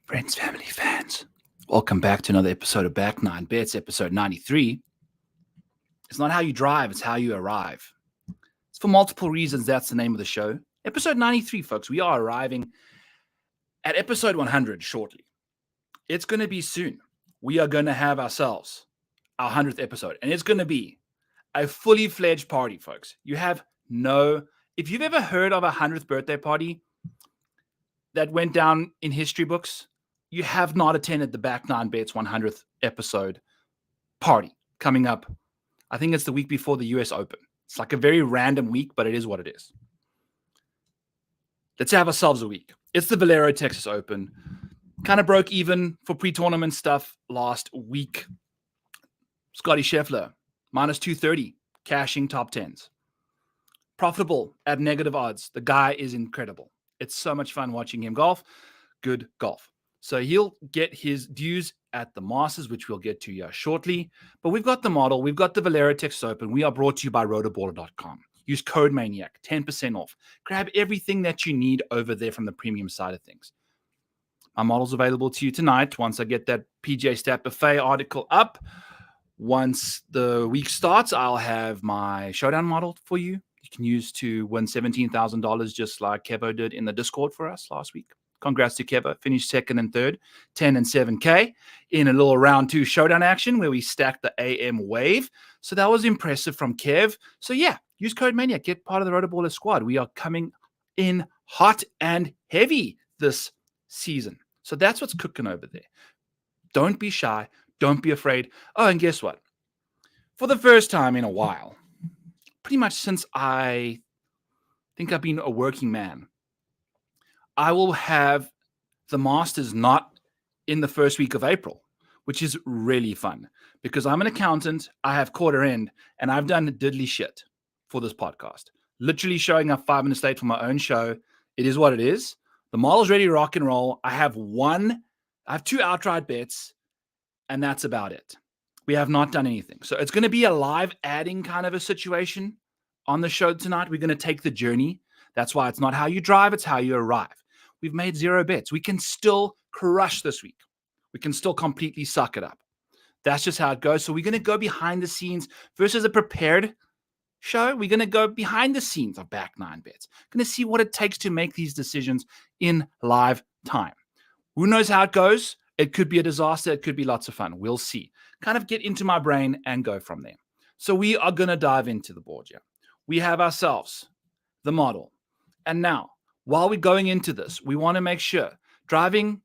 Friends, family, fans, welcome back to another episode of Back 9 Bets, episode 93. It's not how you drive, it's how you arrive. It's for multiple reasons, that's the name of the show. Episode 93, folks. We are arriving at episode 100 shortly. It's going to be soon. We are going to have ourselves our 100th episode, and it's going to be a fully fledged party, folks. If you've ever heard of a 100th birthday party that went down in history books, you have not attended the Back 9 Bets 100th episode party coming up. I think it's the week before the US Open. It's like a very random week, but it is what it is. Let's have ourselves a week. It's the Valero Texas Open. Kind of broke even for pre-tournament stuff last week. Scotty Scheffler, minus 230, cashing top 10s. Profitable at negative odds. The guy is incredible. It's so much fun watching him golf. Good golf. So he'll get his dues at the Masters, which we'll get to shortly. But we've got the model. We've got the Valero Texas Open. We are brought to you by rotoballer.com. Use code MANIAC, 10% off. Grab everything that you need over there from the premium side of things. My model's available to you tonight once I get that PGA Stat Buffet article up. Once the week starts, I'll have my showdown model for you. You can use to win $17,000 just like Kevo did in the Discord for us last week. Congrats to Kevo. Finished second and third, 10 and 7K in a little round 2 showdown action where we stacked the AM wave. So that was impressive from Kev. So yeah, use code MANIAC. Get part of the Rotoballer squad. We are coming in hot and heavy this season. So that's what's cooking over there. Don't be shy. Don't be afraid. Oh, and guess what? For the first time in a while, pretty much since I think I've been a working man, I will have the Masters not in the first week of April, which is really fun because I'm an accountant, I have quarter end, and I've done diddly shit for this podcast. Literally showing up 5 minutes late for my own show. It is what it is. The model's ready to rock and roll. I have 2 outright bets, and that's about it. We have not done anything. So it's going to be a live adding kind of a situation on the show tonight. We're going to take the journey. That's why it's not how you drive, it's how you arrive. We've made 0 bets. We can still crush this week. We can still completely suck it up. That's just how it goes. So we're going to go behind the scenes versus a prepared show. We're going to go behind the scenes of Back 9 Bets. Going to see what it takes to make these decisions in live time. Who knows how it goes? It could be a disaster. It could be lots of fun. We'll see. Kind of get into my brain and go from there. So we are going to dive into the board here. We have ourselves the model. And now, while we're going into this, we want to make sure driving,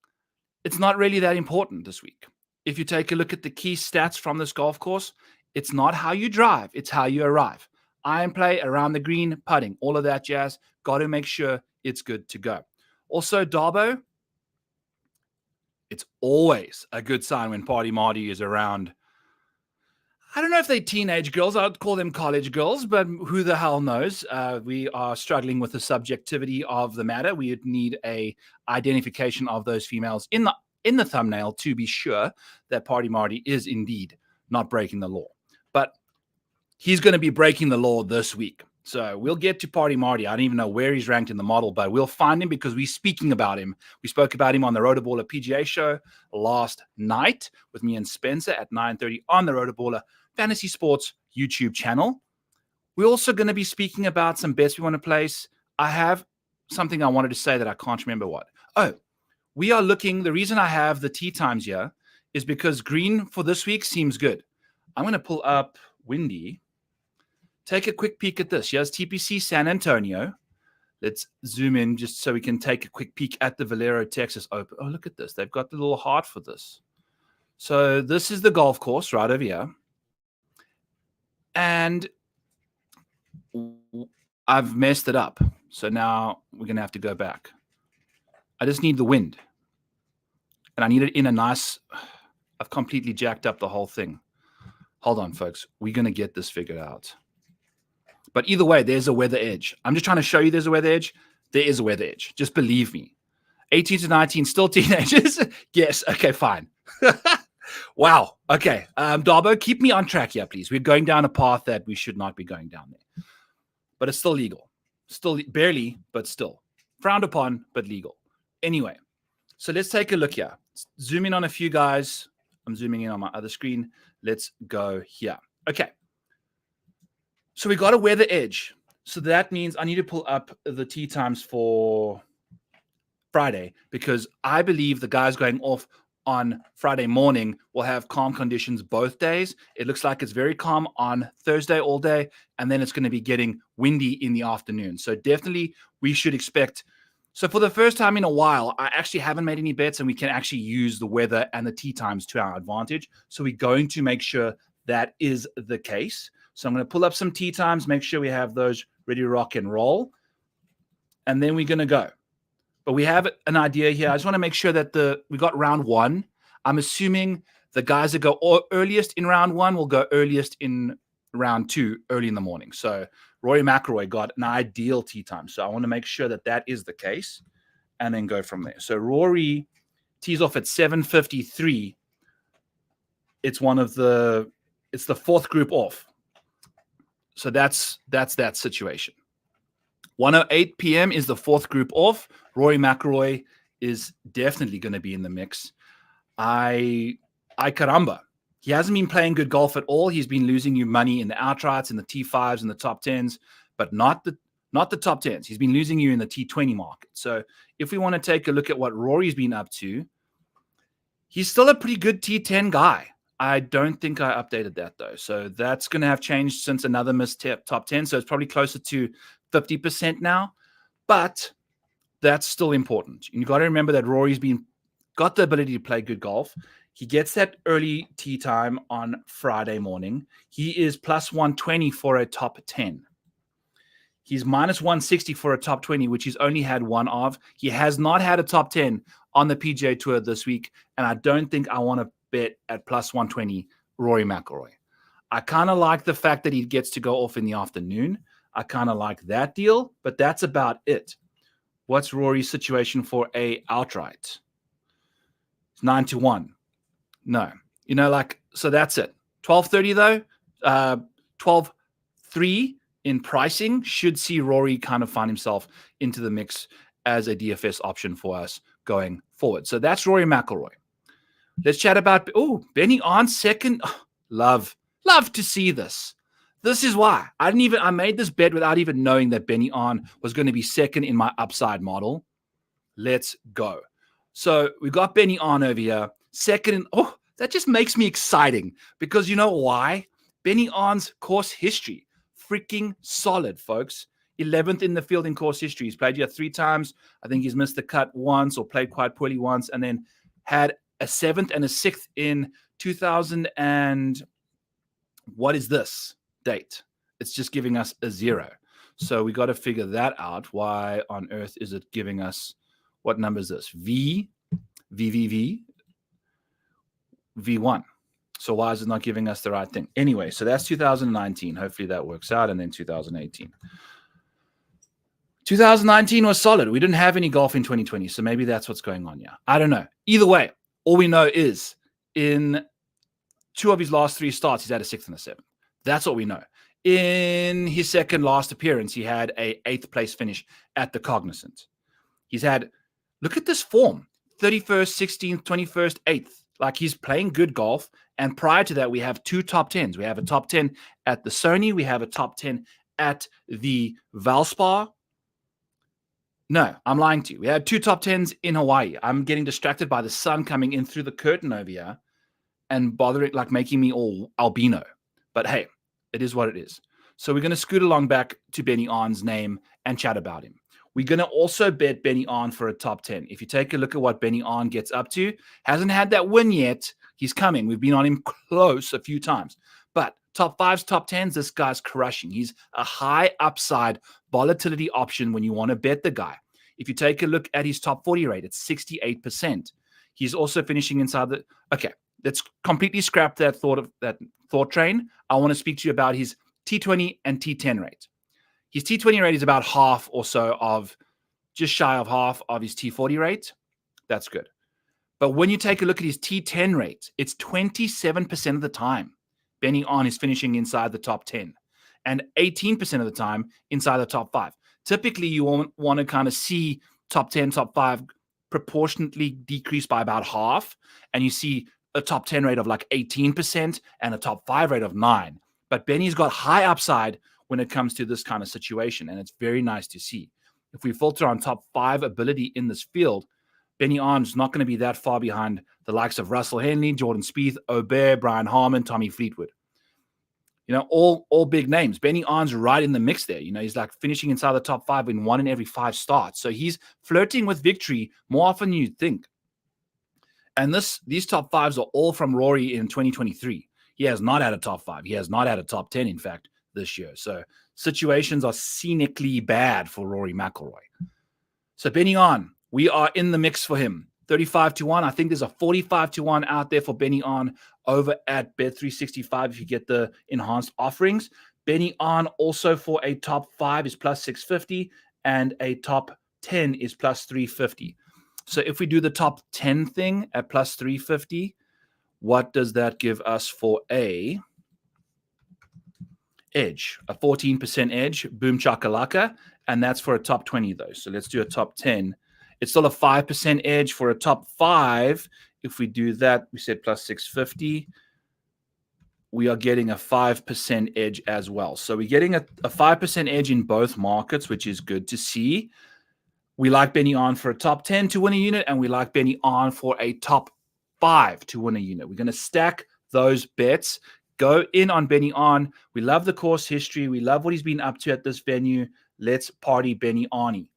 it's not really that important this week. If you take a look at the key stats from this golf course, it's not how you drive, it's how you arrive. Iron play, around the green, putting, all of that jazz. Got to make sure it's good to go. Also, Darbo, it's always a good sign when Party Marty is around. I don't know if they're teenage girls. I would call them college girls, but who the hell knows? We are struggling with the subjectivity of the matter. We need a identification of those females in the thumbnail to be sure that Party Marty is indeed not breaking the law. But he's going to be breaking the law this week. So we'll get to Party Marty. I don't even know where he's ranked in the model, but we'll find him because we're speaking about him. We spoke about him on the Rotoballer PGA show last night with me and Spencer at 9:30 on the Rotoballer Fantasy Sports YouTube channel. We're also going to be speaking about some bets we want to place. I have something I wanted to say that I can't remember what. Oh, we are looking. The reason I have the tee times here is because green for this week seems good. I'm going to pull up Windy. Take a quick peek at this. Here's TPC San Antonio. Let's zoom in just so we can take a quick peek at the Valero Texas Open. Oh, look at this. They've got the little heart for this. So this is the golf course right over here. And I've messed it up. So now we're going to have to go back. I just need the wind. And I need it in a nice... I've completely jacked up the whole thing. Hold on, folks. We're going to get this figured out. But either way, there's a weather edge. I'm just trying to show you there's a weather edge. There is a weather edge. Just believe me. 18 to 19, still teenagers? Yes. Okay, fine. Wow. Okay. Darbo, keep me on track here, please. We're going down a path that we should not be going down there. But it's still legal. Still barely, but still. Frowned upon, but legal. Anyway, So let's take a look here. Zoom in on a few guys. I'm zooming in on my other screen. Let's go here. Okay. So we got a weather edge. So that means I need to pull up the tee times for Friday, because I believe the guys going off on Friday morning will have calm conditions both days. It looks like it's very calm on Thursday all day, and then it's going to be getting windy in the afternoon. So definitely we should expect. So for the first time in a while, I actually haven't made any bets, and we can actually use the weather and the tee times to our advantage. So we're going to make sure that is the case. So I'm going to pull up some tee times, make sure we have those ready to rock and roll, and then we're going to go. But we have an idea here. I just want to make sure that we got round one. I'm assuming the guys that go earliest in round one will go earliest in round two, early in the morning. So Rory McIlroy got an ideal tee time. So I want to make sure that that is the case and then go from there. So Rory tees off at 7:53. It's the fourth group off. So that's that situation. 1:08 p.m. is the fourth group off. Rory McIlroy is definitely going to be in the mix. I caramba. He hasn't been playing good golf at all. He's been losing you money in the outrights, in the T5s, and the top 10s, but not the top 10s. He's been losing you in the T20 market. So if we want to take a look at what Rory's been up to, he's still a pretty good T10 guy. I don't think I updated that, though. So that's going to have changed since another missed top 10. So it's probably closer to 50% now. But that's still important. You've got to remember that Rory's got the ability to play good golf. He gets that early tee time on Friday morning. He is plus 120 for a top 10. He's minus 160 for a top 20, which he's only had one of. He has not had a top 10 on the PGA Tour this week, and I don't think I want to bet at plus 120 Rory McIlroy. I kind of like the fact that he gets to go off in the afternoon. I kind of like that deal, but that's about it. What's Rory's situation for a outright? It's 9-1. No. So that's it. 12:30 though, 12:3 in pricing should see Rory kind of find himself into the mix as a DFS option for us going forward. So that's Rory McIlroy. Let's chat about, Benny on second. Oh, love to see this. This is why I made this bet without even knowing that Benny on was going to be second in my upside model. Let's go. So we got Benny on over here. Second, that just makes me exciting because you know why? Benny on's course history, freaking solid, folks. 11th in the field in course history. He's played here 3 times. I think he's missed the cut once or played quite poorly once, and then had a 7th and a 6th in 2000 and what is this date? It's just giving us a 0. So we got to figure that out. Why on earth is it giving us, what number is this? V1. So why is it not giving us the right thing? Anyway, so that's 2019. Hopefully that works out. And then 2018. 2019 was solid. We didn't have any golf in 2020. So maybe that's what's going on here. I don't know. Either way, all we know is in 2 of his last 3 starts, he's had a 6th and a 7th. That's what we know. In his second last appearance, he had a 8th place finish at the Cognizant. He's had, look at this form, 31st, 16th, 21st, 8th. Like he's playing good golf. And prior to that, we have 2 top 10s. We have a top 10 at the Sony. We have a top 10 at the Valspar. No, I'm lying to you. We had 2 top 10s in Hawaii. I'm getting distracted by the sun coming in through the curtain over here and making me all albino. But hey, it is what it is. So we're going to scoot along back to Benny On's name and chat about him. We're going to also bet Benny On for a top 10. If you take a look at what Benny On gets up to, hasn't had that win yet. He's coming. We've been on him close a few times. But top 5s, top 10s, this guy's crushing. He's a high upside volatility option when you want to bet the guy. If you take a look at his top 40 rate, it's 68%. He's also finishing inside the... Okay, let's completely scrap that thought train. I want to speak to you about his T20 and T10 rate. His T20 rate is about half or so of, just shy of half of his T40 rate. That's good. But when you take a look at his T10 rate, it's 27% of the time Benny On is finishing inside the top 10 and 18% of the time inside the top 5. Typically, you want to kind of see top 10, top 5 proportionately decrease by about half, and you see a top 10 rate of like 18% and a top 5 rate of 9%. But Benny's got high upside when it comes to this kind of situation, and it's very nice to see. If we filter on top 5 ability in this field, Benny Arn's not going to be that far behind the likes of Russell Henley, Jordan Spieth, Aubert, Brian Harman, Tommy Fleetwood. All big names. Benny Arn's right in the mix there. He's like finishing inside the top 5 in 1 in every 5 starts. So he's flirting with victory more often than you'd think. And these top 5s are all from Rory in 2023. He has not had a top 5. He has not had a top 10, in fact, this year. So situations are scenically bad for Rory McIlroy. So Benny Arn, we are in the mix for him. 35-1. I think there's a 45-1 out there for Benny Arn over at Bet365 if you get the enhanced offerings. Benny Arn also for a top 5 is plus 650 and a top 10 is plus 350. So if we do the top 10 thing at plus 350, what does that give us for a edge? A 14% edge, boom chakalaka, and that's for a top 20 though. So let's do a top 10. It's still a 5% edge for a top 5. If we do that, we said plus 650. We are getting a 5% edge as well. So we're getting a 5% edge in both markets, which is good to see. We like Benny Arn for a top 10 to win a unit, and we like Benny Arn for a top 5 to win a unit. We're going to stack those bets. Go in on Benny Arn. We love the course history. We love what he's been up to at this venue. Let's party Benny Arnie.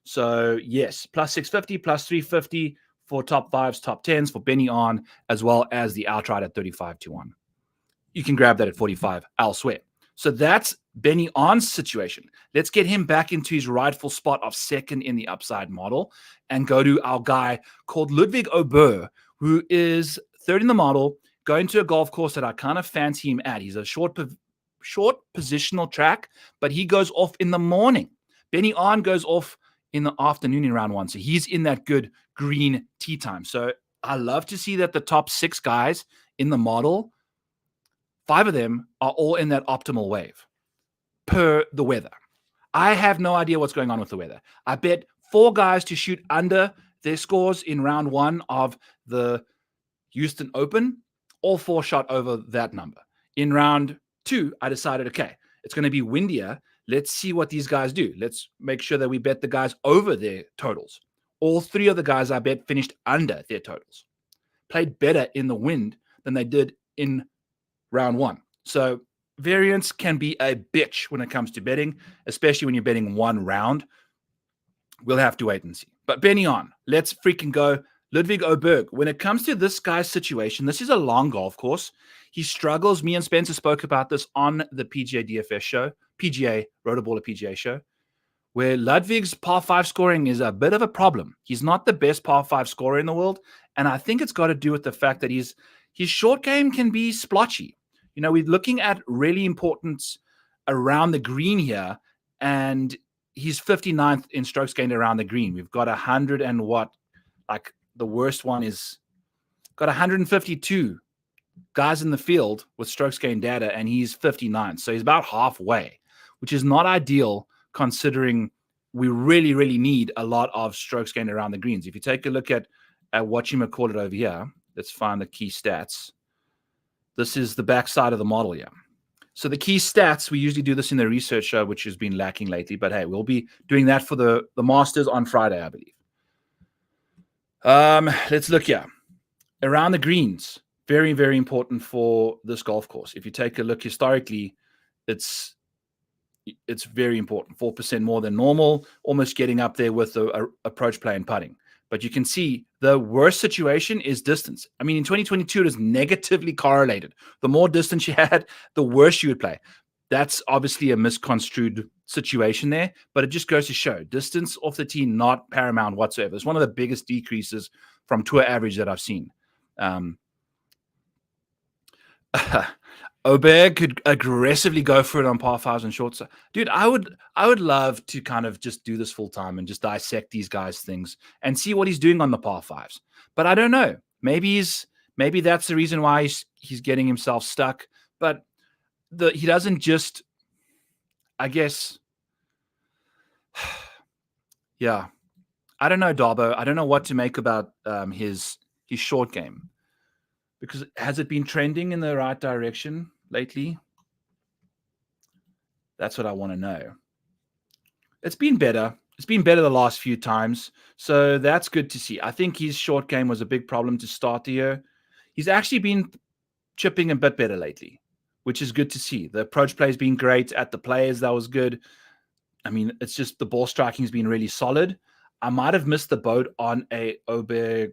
So yes, plus 650, plus 350 for top 5s, top 10s for Benny Arn, as well as the outright at 35-1. You can grab that at 45 elsewhere. So that's Benny Arn's situation. Let's get him back into his rightful spot of second in the upside model and go to our guy called Ludwig Aubert, who is third in the model, going to a golf course that I kind of fancy him at. He's a short positional track, but he goes off in the morning. Benny Arn goes off in the afternoon in round 1. So he's in that good green tee time. So I love to see that the top 6 guys in the model, 5 of them are all in that optimal wave per the weather. I have no idea what's going on with the weather. I bet 4 guys to shoot under their scores in round 1 of the Houston Open. All 4 shot over that number. In round 2, I decided, okay, it's going to be windier. Let's see what these guys do. Let's make sure that we bet the guys over their totals. All 3 of the guys I bet finished under their totals. Played better in the wind than they did in round 1. So variance can be a bitch when it comes to betting, especially when you're betting 1 round. We'll have to wait and see. But Benny Arn, let's freaking go. Ludwig Aubert, when it comes to this guy's situation, this is a long golf course. He struggles. Me and Spencer spoke about this on the PGA DFS show, PGA, Rotoballer PGA show, where Ludwig's par 5 scoring is a bit of a problem. He's not the best par 5 scorer in the world, and I think it's got to do with the fact that his short game can be splotchy. We're looking at really important around the green here, and he's 59th in strokes gained around the green. We've got 100 and what, like the worst one is got 152 guys in the field with strokes gained data, and he's 59. So he's about halfway, which is not ideal considering we really, really need a lot of strokes gained around the greens. If you take a look at what you might call it over here, let's find the key stats. This is the back side of the model here. So the key stats, we usually do this in the research show, which has been lacking lately. But hey, we'll be doing that for the Masters on Friday, I believe. Let's look here. Around the greens, very, very important for this golf course. If you take a look historically, it's very important. 4% more than normal, almost getting up there with the approach play and putting. But you can see the worst situation is distance. I mean, in 2022, it is negatively correlated. The more distance you had, the worse you would play. That's obviously a misconstrued situation there, but it just goes to show distance off the tee, not paramount whatsoever. It's one of the biggest decreases from tour average that I've seen. Aubert could aggressively go for it on par 5s and shorts. Dude, I would love to kind of just do this full time and just dissect these guys' things and see what he's doing on the par 5s. But I don't know. Maybe that's the reason why he's getting himself stuck. But he doesn't just, I guess, yeah. I don't know, Darbo. I don't know what to make about his short game, because has it been trending in the right direction lately? That's what I want to know. It's been better. It's been better the last few times. So that's good to see. I think his short game was a big problem to start the year. He's actually been chipping a bit better lately, which is good to see. The approach play has been great at the players. That was good. I mean, it's just the ball striking has been really solid. I might have missed the boat on a Ober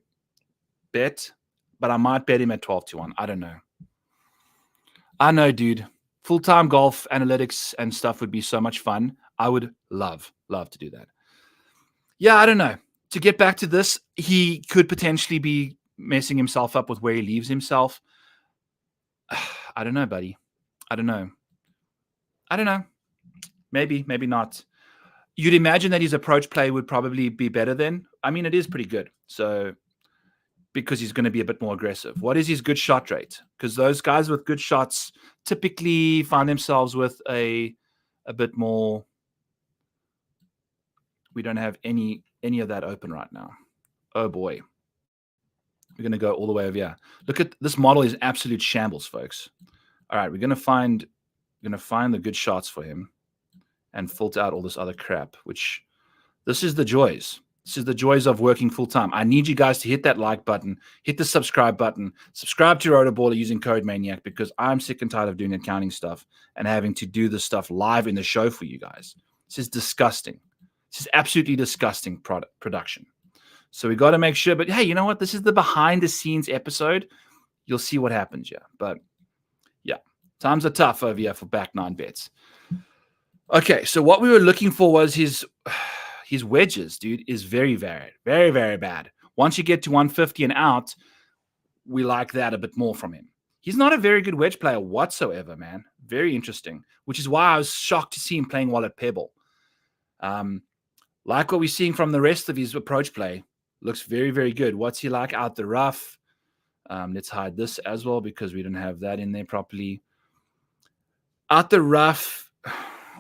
bet, but I might bet him at 12-1. I don't know. I know, dude. Full-time golf analytics and stuff would be so much fun. I would love to do that. Yeah, I don't know. To get back to this, he could potentially be messing himself up with where he leaves himself. I don't know, buddy. I don't know. Maybe not. You'd imagine that his approach play would probably be better then. I mean, it is pretty good. So, because he's going to be a bit more aggressive. What is his good shot rate? Because those guys with good shots typically find themselves with a bit more. We don't have any of that open right now. Oh boy. We're going to go all the way over here. Look at this model is absolute shambles, folks. All right, we're going to find the good shots for him and filter out all this other crap, which this is the joys. This is the joys of working full time. I need you guys to hit that like button, hit the subscribe button, subscribe to Rotoballer using code Maniac, because I'm sick and tired of doing accounting stuff and having to do this stuff live in the show for you guys. This is disgusting. This is absolutely disgusting production. So we got to make sure. But hey, you know what? This is the behind the scenes episode. You'll see what happens. Yeah. But yeah, times are tough over here for back nine bets. Okay. So what we were looking for was his wedges, dude, is very varied. Very, very bad. Once you get to 150 and out, we like that a bit more from him. He's not a very good wedge player whatsoever, man. Very interesting, which is why I was shocked to see him playing well at Pebble. Like what we're seeing from the rest of his approach play. Looks very, very good. What's he like out the rough? Let's hide this as well because we don't have that in there properly. Out the rough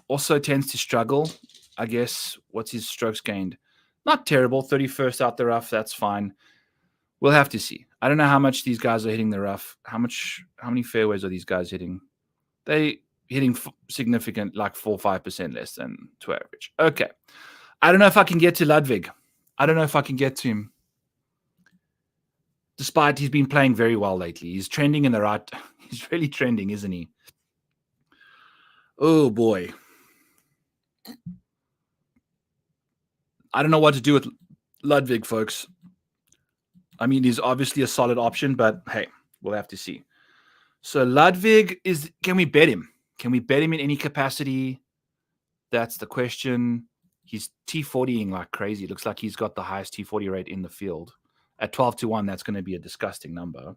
also tends to struggle. I guess. What's his strokes gained? Not terrible. 31st out the rough. That's fine. We'll have to see. I don't know how much these guys are hitting the rough. How many fairways are these guys hitting? They hitting significant, like 4 or 5% less than to average. Okay. I don't know if I can get to Ludwig. I don't know if I can get to him. Despite he's been playing very well lately. He's trending in the right. He's really trending, isn't he? Oh, boy. I don't know what to do with Ludwig, folks. I mean, he's obviously a solid option, but hey, we'll have to see. So Ludwig can we bet him? Can we bet him in any capacity? That's the question. He's T40ing like crazy. It looks like he's got the highest T40 rate in the field. At 12-1, that's going to be a disgusting number.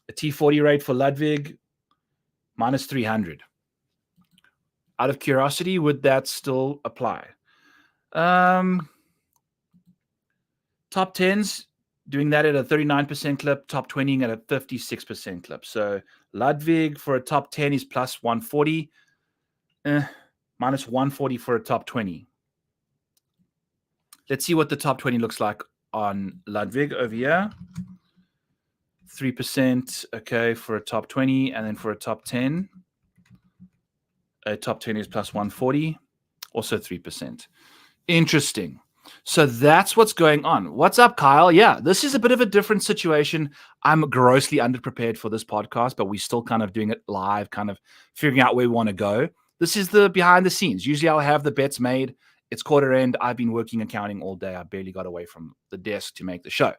A T40 rate for Ludwig, minus 300. Out of curiosity, would that still apply? Top 10s, doing that at a 39% clip, top 20 at a 56% clip. So Ludwig for a top 10 is plus 140, minus 140 for a top 20. Let's see what the top 20 looks like on Ludwig over here. 3%, okay, for a top 20, and then for a top 10. A top 10 is plus 140, also 3%. Interesting. So that's what's going on. What's up, Kyle? Yeah, this is a bit of a different situation. I'm grossly underprepared for this podcast, but we're still kind of doing it live, kind of figuring out where we want to go. This is the behind the scenes. Usually I'll have the bets made. It's quarter end. I've been working accounting all day. I barely got away from the desk to make the show.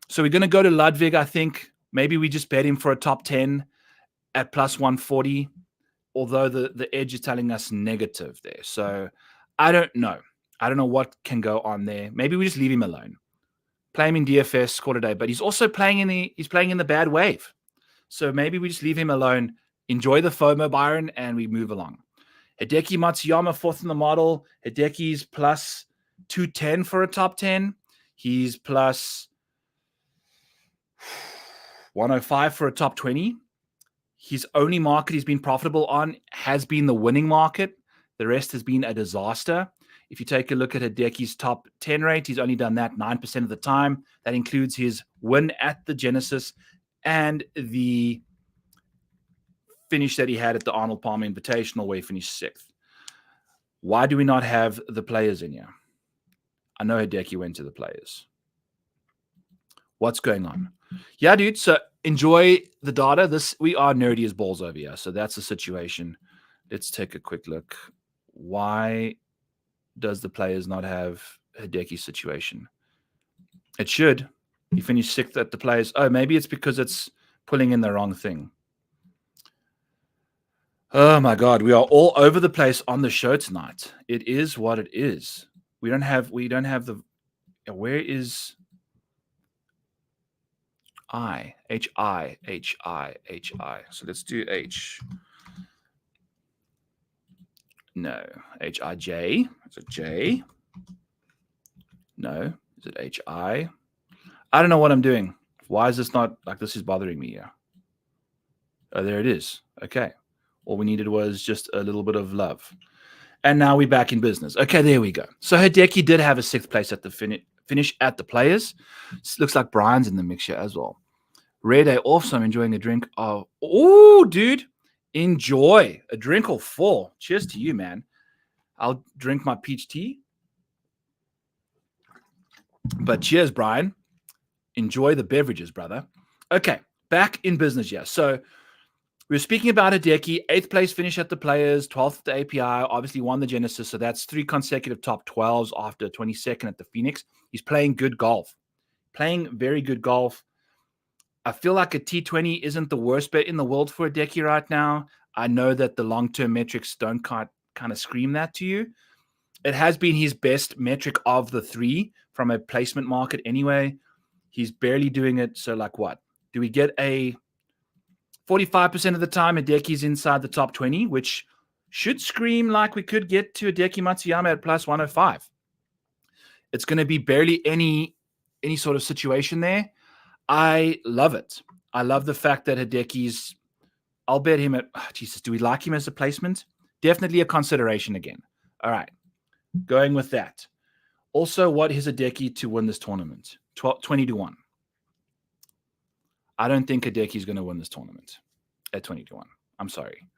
So we're going to go to Ludwig, I think. Maybe we just bet him for a top 10 at plus 140, although the edge is telling us negative there. So I don't know. I don't know what can go on there. Maybe we just leave him alone. Play him in DFS, score today, but he's also playing in the bad wave. So maybe we just leave him alone. Enjoy the FOMO, Byron, and we move along. Hideki Matsuyama, fourth in the model. Hideki's plus 210 for a top 10. He's plus 105 for a top 20. His only market he's been profitable on has been the winning market. The rest has been a disaster. If you take a look at Hideki's top 10 rate, he's only done that 9% of the time. That includes his win at the Genesis and the finish that he had at the Arnold Palmer Invitational where he finished 6th. Why do we not have the players in here? I know Hideki went to the players. What's going on? Yeah, dude. So enjoy the data. We are nerdy as balls over here. So that's the situation. Let's take a quick look. Why does the players not have Hideki's situation? It should. He finished 6th at the players. Oh, maybe it's because it's pulling in the wrong thing. Oh my God, we are all over the place on the show tonight. It is what it is. We don't have the. Where is I? H-I. So let's do H. No. H-I-J. Is it J? No. Is it H-I? I don't know what I'm doing. Why is this not like this is bothering me here? Oh, there it is. Okay. All we needed was just a little bit of love. And now we're back in business. Okay, there we go. So Hideki did have a 6th place at the finish at the players. Looks like Brian's in the mixture as well. Red Day also enjoying a drink of, oh, dude, enjoy a drink or 4. Cheers to you, man. I'll drink my peach tea. But cheers, Brian. Enjoy the beverages, brother. Okay, back in business, yeah. So we were speaking about Hideki, 8th place finish at the players, 12th at the API, obviously won the Genesis. So that's 3 consecutive top 12s after 22nd at the Phoenix. He's playing good golf, playing very good golf. I feel like a T20 isn't the worst bet in the world for Hideki right now. I know that the long-term metrics don't kind of scream that to you. It has been his best metric of the 3 from a placement market anyway. He's barely doing it. So like what? Do we get a 45% of the time Hideki's inside the top 20, which should scream like we could get to Hideki Matsuyama at plus 105. It's going to be barely any sort of situation there. I love it. I love the fact that Hideki's, I'll bet him at, Jesus, do we like him as a placement? Definitely a consideration again. All right. Going with that. Also, what is Hideki to win this tournament? 20-1. I don't think Hideki's going to win this tournament at 20-1. I'm sorry.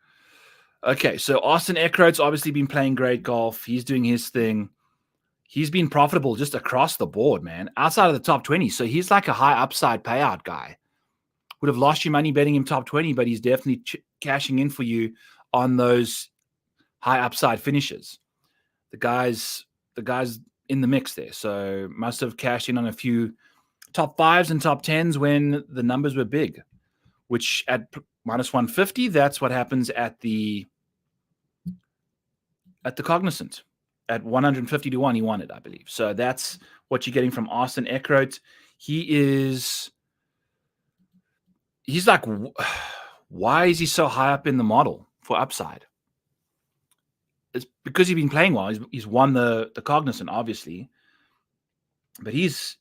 Okay, so Austin Eckroat's obviously been playing great golf. He's doing his thing. He's been profitable just across the board, man, outside of the top 20. So he's like a high upside payout guy. Would have lost your money betting him top 20, but he's definitely cashing in for you on those high upside finishes. The guy's in the mix there. So must have cashed in on a few top 5s and top 10s when the numbers were big, which at minus 150, that's what happens at the Cognizant. At 150-1, he won it, I believe. So that's what you're getting from Austin Eckroat. He's like, why is he so high up in the model for upside? It's because he's been playing well. He's won the Cognizant, obviously. But he's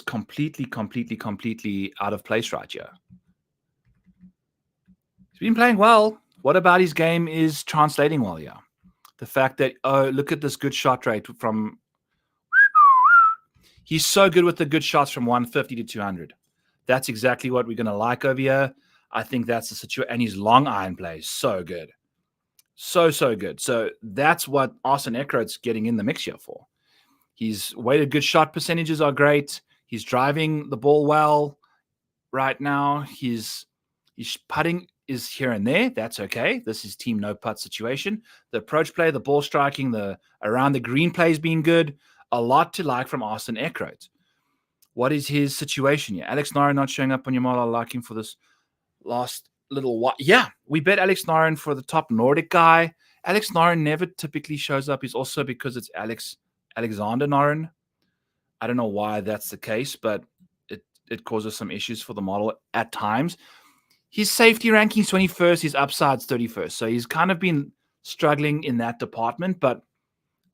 completely out of place right here. He's been playing well. What about his game is translating well here? The fact that, oh, look at this good shot rate from... He's so good with the good shots from 150 to 200. That's exactly what we're going to like over here. I think that's the situation. And his long iron play is so good. So good. So that's what Austin Eckroat's getting in the mix here for. His weighted good shot percentages are great. He's driving the ball well right now. His putting is here and there. That's okay. This is team no putt situation. The approach play, the ball striking, the around the green play has been good. A lot to like from Austin Eckroat. What is his situation here? Alex Noren not showing up on your model. I like him for this last little while. Yeah, we bet Alex Noren for the top Nordic guy. Alex Noren never typically shows up. He's also because it's Alexander Noren. I don't know why that's the case, but it causes some issues for the model at times. His safety ranking's 21st, his upside's 31st. So he's kind of been struggling in that department, but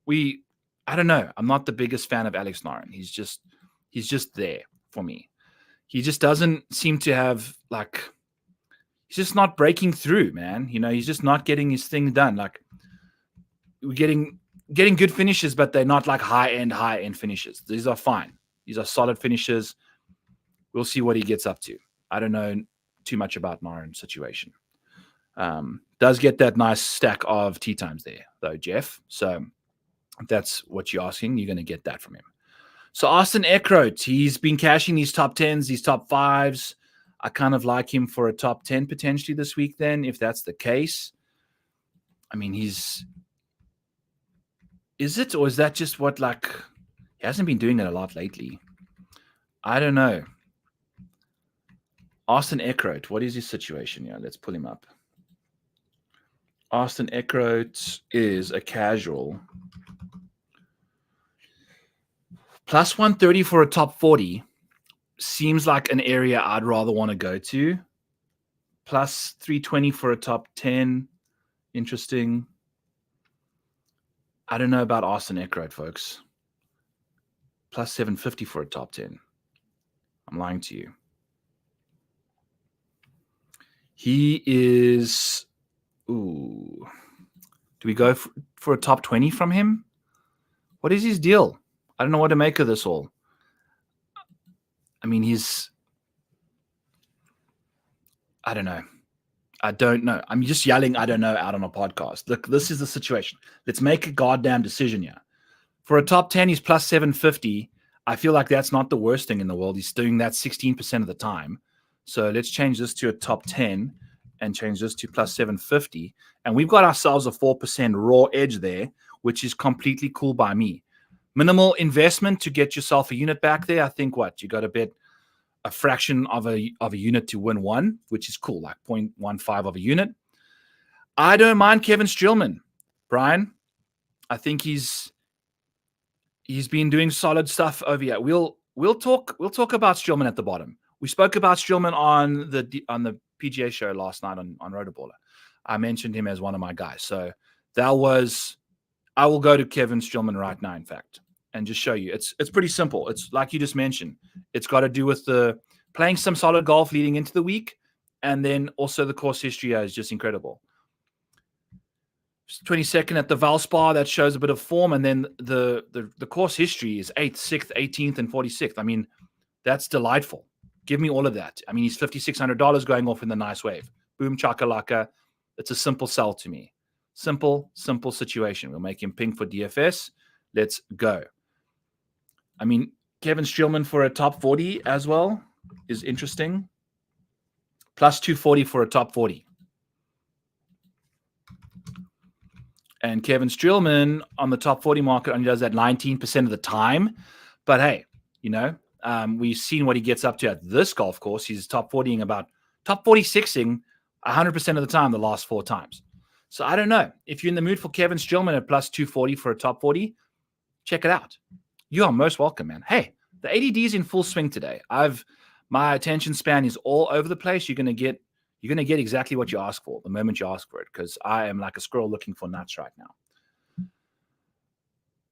I don't know. I'm not the biggest fan of Alex Noren. He's just there for me. He just doesn't seem to have he's just not breaking through, man. You know, he's just not getting his thing done. Like we're getting getting good finishes, but they're not like high-end finishes. These are fine. These are solid finishes. We'll see what he gets up to. I don't know too much about Byron's situation. Does get that nice stack of tee times there, though, Jeff. So if that's what you're asking, you're going to get that from him. So Austin Eckroat, he's been cashing these top 10s, these top 5s. I kind of like him for a top 10 potentially this week then, if that's the case. I mean, is it, or is that just what, like, he hasn't been doing it a lot lately? I don't know. Austin Eckroat, what is his situation here? Let's pull him up. Austin Eckroat is a casual. Plus 130 for a top 40 seems like an area I'd rather want to go to. Plus 320 for a top 10. Interesting. I don't know about Austin Eckroat, folks. Plus 750 for a top 10. I'm lying to you. He is... Ooh. Do we go for a top 20 from him? What is his deal? I don't know what to make of this all. I mean, I don't know. I don't know. I'm just yelling, I don't know, out on a podcast. Look, this is the situation. Let's make a goddamn decision here. For a top 10, he's plus 750. I feel like that's not the worst thing in the world. He's doing that 16% of the time. So let's change this to a top 10 and change this to plus 750. And we've got ourselves a 4% raw edge there, which is completely cool by me. Minimal investment to get yourself a unit back there. I think what? You got to bet a fraction of a unit to win one, which is cool, like 0.15 of a unit. I don't mind Kevin Streelman, Brian. I think he's been doing solid stuff over here. We'll talk about Streelman at the bottom. We spoke about Streelman on the PGA show last night on Rotoballer. I mentioned him as one of my guys. So I will go to Kevin Streelman right now, in fact, and just show you. It's pretty simple. It's like you just mentioned. It's got to do with the playing some solid golf leading into the week, and then also the course history is just incredible. 22nd at the Valspar, that shows a bit of form, and then the course history is 8th, 6th, 18th, and 46th. I mean, that's delightful. Give me all of that. I mean, he's $5,600 going off in the nice wave. Boom, chakalaka. It's a simple sell to me. Simple situation. We'll make him ping for DFS. Let's go. I mean, Kevin Streelman for a top 40 as well is interesting. Plus 240 for a top 40. And Kevin Streelman on the top 40 market only does that 19% of the time. But hey, we've seen what he gets up to at this golf course. He's top 46ing 100% of the time the last 4 times. So I don't know. If you're in the mood for Kevin Streelman at plus 240 for a top 40, check it out. You are most welcome, man. Hey, the ADD is in full swing today. My attention span is all over the place. You're gonna get exactly what you ask for the moment you ask for it, because I am like a squirrel looking for nuts right now.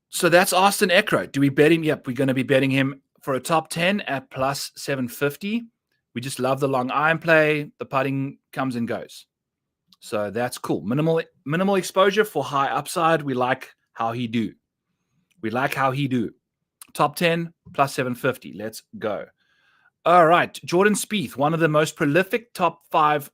So that's Austin Eckroat. Do we bet him? Yep, we're going to be betting him for a top 10 at plus 750. We just love the long iron play. The putting comes and goes. So that's cool. Minimal exposure for high upside. We like how he do. Top 10 plus 750. Let's go. All right. Jordan Spieth, one of the most prolific top 5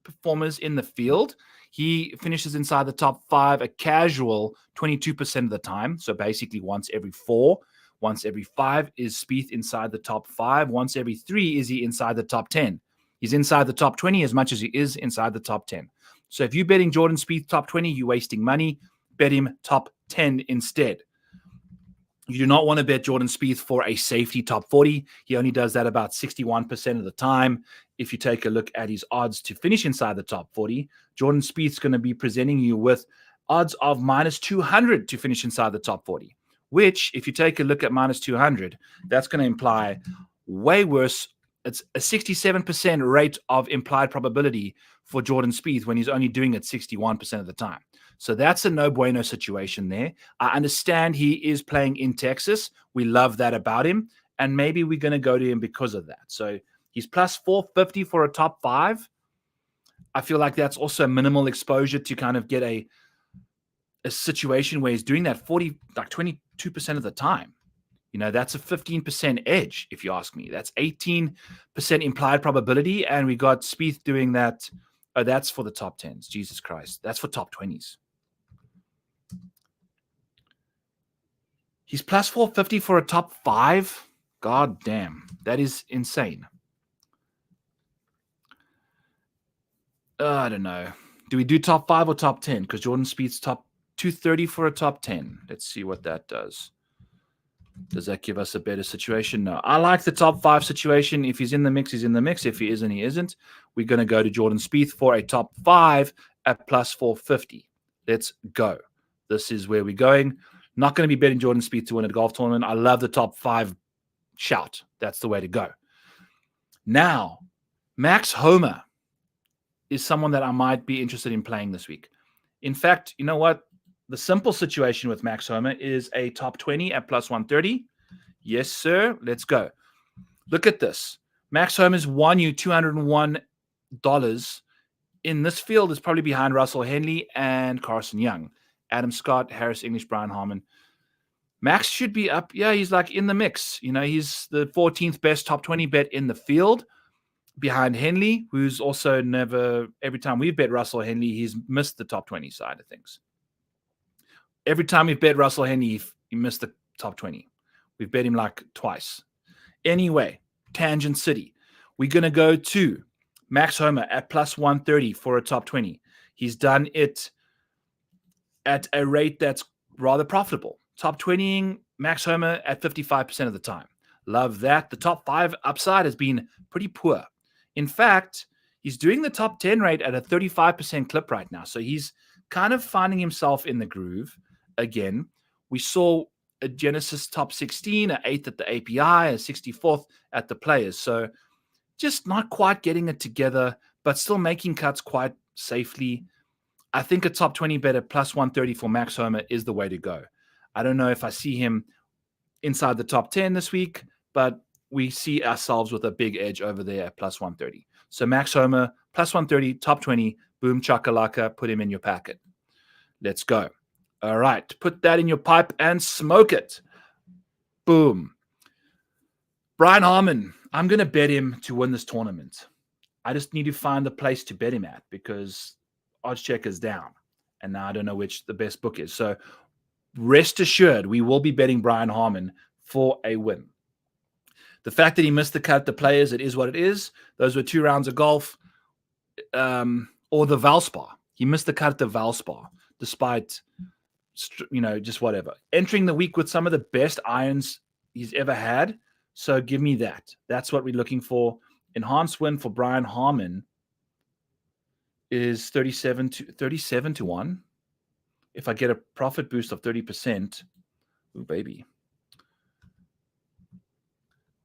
performers in the field. He finishes inside the top 5, a casual 22% of the time. So basically once every 4. Once every 5 is Spieth inside the top 5. Once every 3 is he inside the top 10. He's inside the top 20 as much as he is inside the top 10. So if you're betting Jordan Spieth top 20, you're wasting money. Bet him top 10 instead. You do not want to bet Jordan Spieth for a safety top 40. He only does that about 61% of the time. If you take a look at his odds to finish inside the top 40, Jordan Spieth's going to be presenting you with odds of minus 200 to finish inside the top 40, which if you take a look at minus 200, that's going to imply way worse. It's a 67% rate of implied probability for Jordan Spieth when he's only doing it 61% of the time. So that's a no bueno situation there. I understand he is playing in Texas. We love that about him. And maybe we're going to go to him because of that. So he's plus 450 for a top 5. I feel like that's also minimal exposure to kind of get a a situation where he's doing that 22% of the time. That's a 15% edge, if you ask me. That's 18% implied probability, and we got Spieth doing that. Oh, that's for the top 10s. Jesus Christ. That's for top 20s. He's plus 450 for a top 5. God damn. That is insane. I don't know. Do we do top 5 or top 10? Because Jordan Spieth's top 230 for a top 10. Let's see what that does. Does that give us a better situation? No. I like the top 5 situation. If he's in the mix, he's in the mix. If he isn't, he isn't. We're going to go to Jordan Spieth for a top 5 at plus 450. Let's go. This is where we're going. Not going to be betting Jordan Spieth to win a golf tournament. I love the top 5 shout. That's the way to go. Now, Max Homa is someone that I might be interested in playing this week. In fact, you know what? The simple situation with Max Homa is a top 20 at plus 130. Yes, sir. Let's go. Look at this. Max Homa's won you $201 in this field. Is probably behind Russell Henley and Carson Young, Adam Scott, Harris English, Brian Harman. Max should be up. Yeah, he's like in the mix. He's the 14th best top 20 bet in the field behind Henley, who's also never, every time we've bet Russell Henley, he's missed the top 20 side of things. Every time we've bet Russell Henley, he missed the top 20. We've bet him like twice. Anyway, Tangent City. We're going to go to Max Homa at plus 130 for a top 20. He's done it at a rate that's rather profitable. Top 20ing Max Homa at 55% of the time. Love that. The top 5 upside has been pretty poor. In fact, he's doing the top 10 rate at a 35% clip right now. So he's kind of finding himself in the groove again. We saw a Genesis top 16, an 8th at the API, a 64th at the Players. So just not quite getting it together, but still making cuts quite safely. I think a top 20 bet at plus 130 for Max Homa is the way to go. I don't know if I see him inside the top 10 this week, but we see ourselves with a big edge over there at plus 130. So Max Homa, plus 130, top 20, boom, chakalaka, put him in your packet. Let's go. All right, put that in your pipe and smoke it. Boom. Brian Harman, I'm going to bet him to win this tournament. I just need to find the place to bet him at because odds check is down. And now I don't know which the best book is. So rest assured, we will be betting Brian Harman for a win. The fact that he missed the cut at the Players, it is what it is. Those were 2 rounds of golf or the Valspar. He missed the cut at the Valspar despite, just whatever. Entering the week with some of the best irons he's ever had. So give me that. That's what we're looking for. Enhanced win for Brian Harman is 37 to 1. If I get a profit boost of 30%, ooh, baby,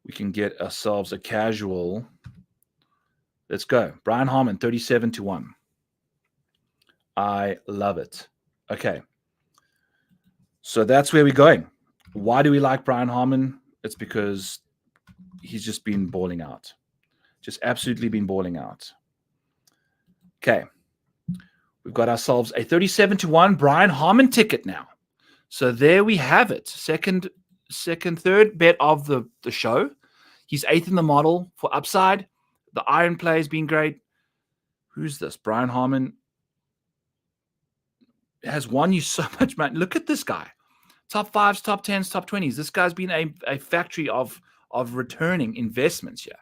we can get ourselves a casual. Let's go. Brian Harman, 37 to 1. I love it. Okay. So that's where we're going. Why do we like Brian Harman? It's because he's just been balling out. Just absolutely been balling out. Okay. We've got ourselves a 37 to 1 Brian Harman ticket now. So there we have it. Third bet of the show. He's 8th in the model for upside. The iron play has been great. Who's this? Brian Harman has won you so much, man. Look at this guy. Top 5s, top 10s, top 20s. This guy's been a factory of returning investments here.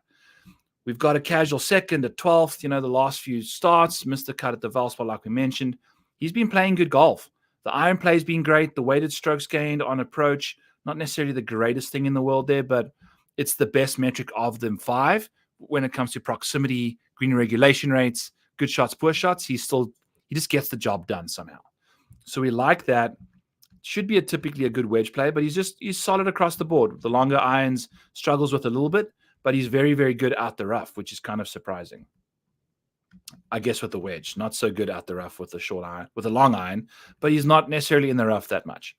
We've got a casual second, a 12th, the last few starts, missed the cut at the Valspar, like we mentioned. He's been playing good golf. The iron play has been great. The weighted strokes gained on approach, not necessarily the greatest thing in the world there, but it's the best metric of them 5 when it comes to proximity, green regulation rates, good shots, poor shots. He just gets the job done somehow. So we like that. Should be typically a good wedge play, but he's solid across the board. The longer irons struggles with a little bit, but he's very, very good out the rough, which is kind of surprising. I guess with the wedge, not so good out the rough with the short iron, with a long iron, but he's not necessarily in the rough that much.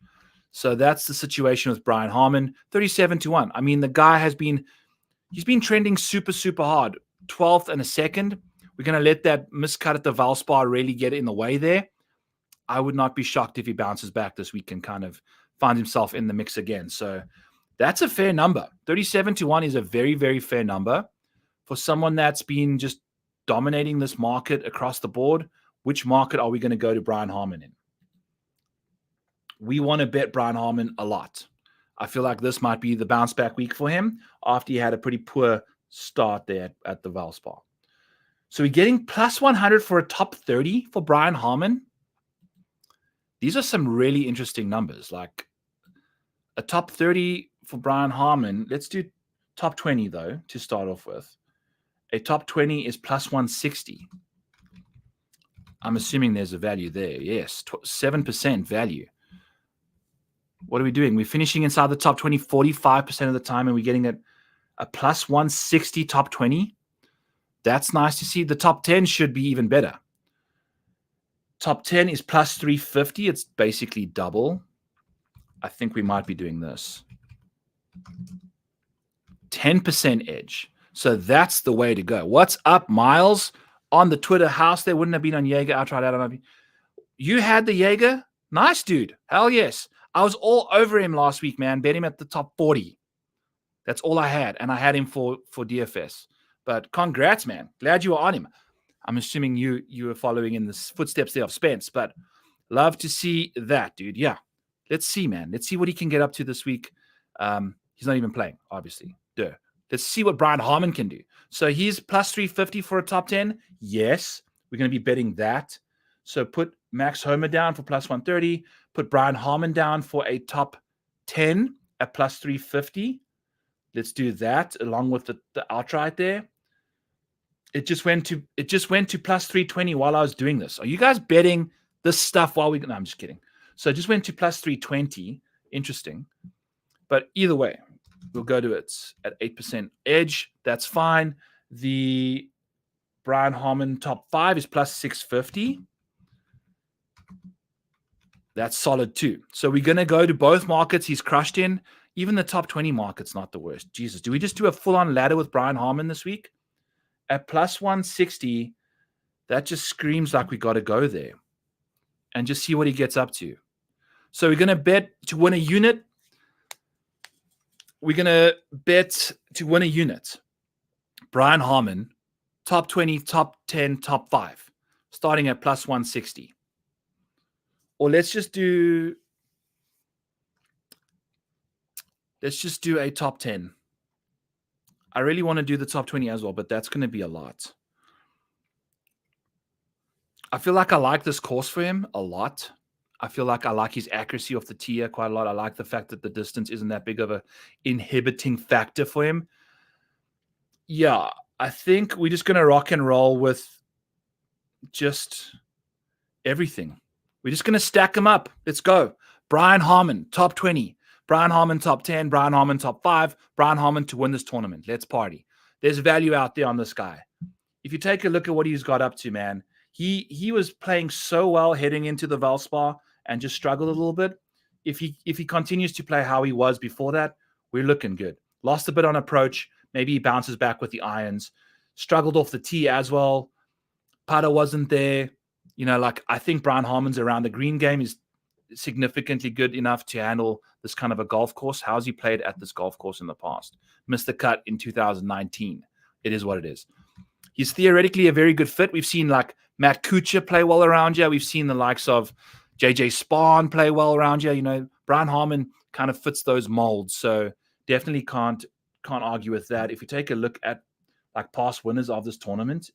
So that's the situation with Brian Harman, 37 to 1. I mean, the guy he's been trending super, super hard. 12th and a second. We're going to let that miscut at the Valspar really get in the way there. I would not be shocked if he bounces back this week and kind of finds himself in the mix again. So that's a fair number. 37-1 is a very, very fair number for someone that's been just dominating this market across the board. Which market are we going to go to Brian Harman in? We want to bet Brian Harman a lot. I feel like this might be the bounce back week for him after he had a pretty poor start there at the Valspar. So we're getting plus 100 for a top 30 for Brian Harman. These are some really interesting numbers. Like a top 30 for Brian Harman. Let's do top 20 though to start off with. A top 20 is plus 160. I'm assuming there's a value there. Yes, 7% value. What are we doing? We're finishing inside the top 20 45% of the time, and we're getting a plus 160 top 20. That's nice to see. The top 10 should be even better. Top 10 is plus 350. It's basically double. I think we might be doing this. 10% edge. So that's the way to go. What's up, Miles? On the Twitter house, there wouldn't have been on Jaeger outright. I don't know. You had the Jaeger? Nice, dude. Hell yes. I was all over him last week, man. Bet him at the top 40. That's all I had. And I had him for DFS. But congrats, man. Glad you were on him. I'm assuming you were following in the footsteps there of Spence. But love to see that, dude. Yeah. Let's see, man. Let's see what he can get up to this week. He's not even playing, obviously. Duh. Let's see what Brian Harman can do. So he's plus 350 for a top 10. Yes. We're going to be betting that. So put Max Homer down for plus 130. Put Brian Harman down for a top 10 at plus 350. Let's do that along with the outright there. It just went to plus 320 while I was doing this. Are you guys betting this stuff while we? No, I'm just kidding. So it just went to plus 320. Interesting. But either way, we'll go to it at 8% edge. That's fine. The Brian Harman top 5 is plus 650. That's solid too. So we're going to go to both markets he's crushed in. Even the top 20 market's not the worst. Jesus, do we just do a full-on ladder with Brian Harman this week? At plus 160, that just screams like we got to go there and just see what he gets up to. So we're going to bet to win a unit. We're going to bet to win a unit. Brian Harman, top 20, top 10, top 5, starting at plus 160. Or let's just do a top 10. I really want to do the top 20 as well, but that's going to be a lot. I feel like I like this course for him a lot. I feel like I like his accuracy off the tee quite a lot. I like the fact that the distance isn't that big of a inhibiting factor for him. Yeah, I think we're just going to rock and roll with just everything. We're just going to stack them up. Let's go. Brian Harman, top 20. Brian Harman, top 10. Brian Harman, top 5. Brian Harman to win this tournament. Let's party. There's value out there on this guy. If you take a look at what he's got up to, man, he was playing so well heading into the Valspar and just struggled a little bit. If he continues to play how he was before that, we're looking good. Lost a bit on approach. Maybe he bounces back with the irons. Struggled off the tee as well. Putter wasn't there. I think Brian Harman's around the green game is significantly good enough to handle this kind of a golf course. How's he played at this golf course in the past? Missed the cut in 2019. It is what it is. He's theoretically a very good fit. We've seen like Matt Kuchar play well around you. We've seen the likes of JJ Spahn play well around you. Brian Harman kind of fits those molds. So definitely can't argue with that. If you take a look at like past winners of this tournament,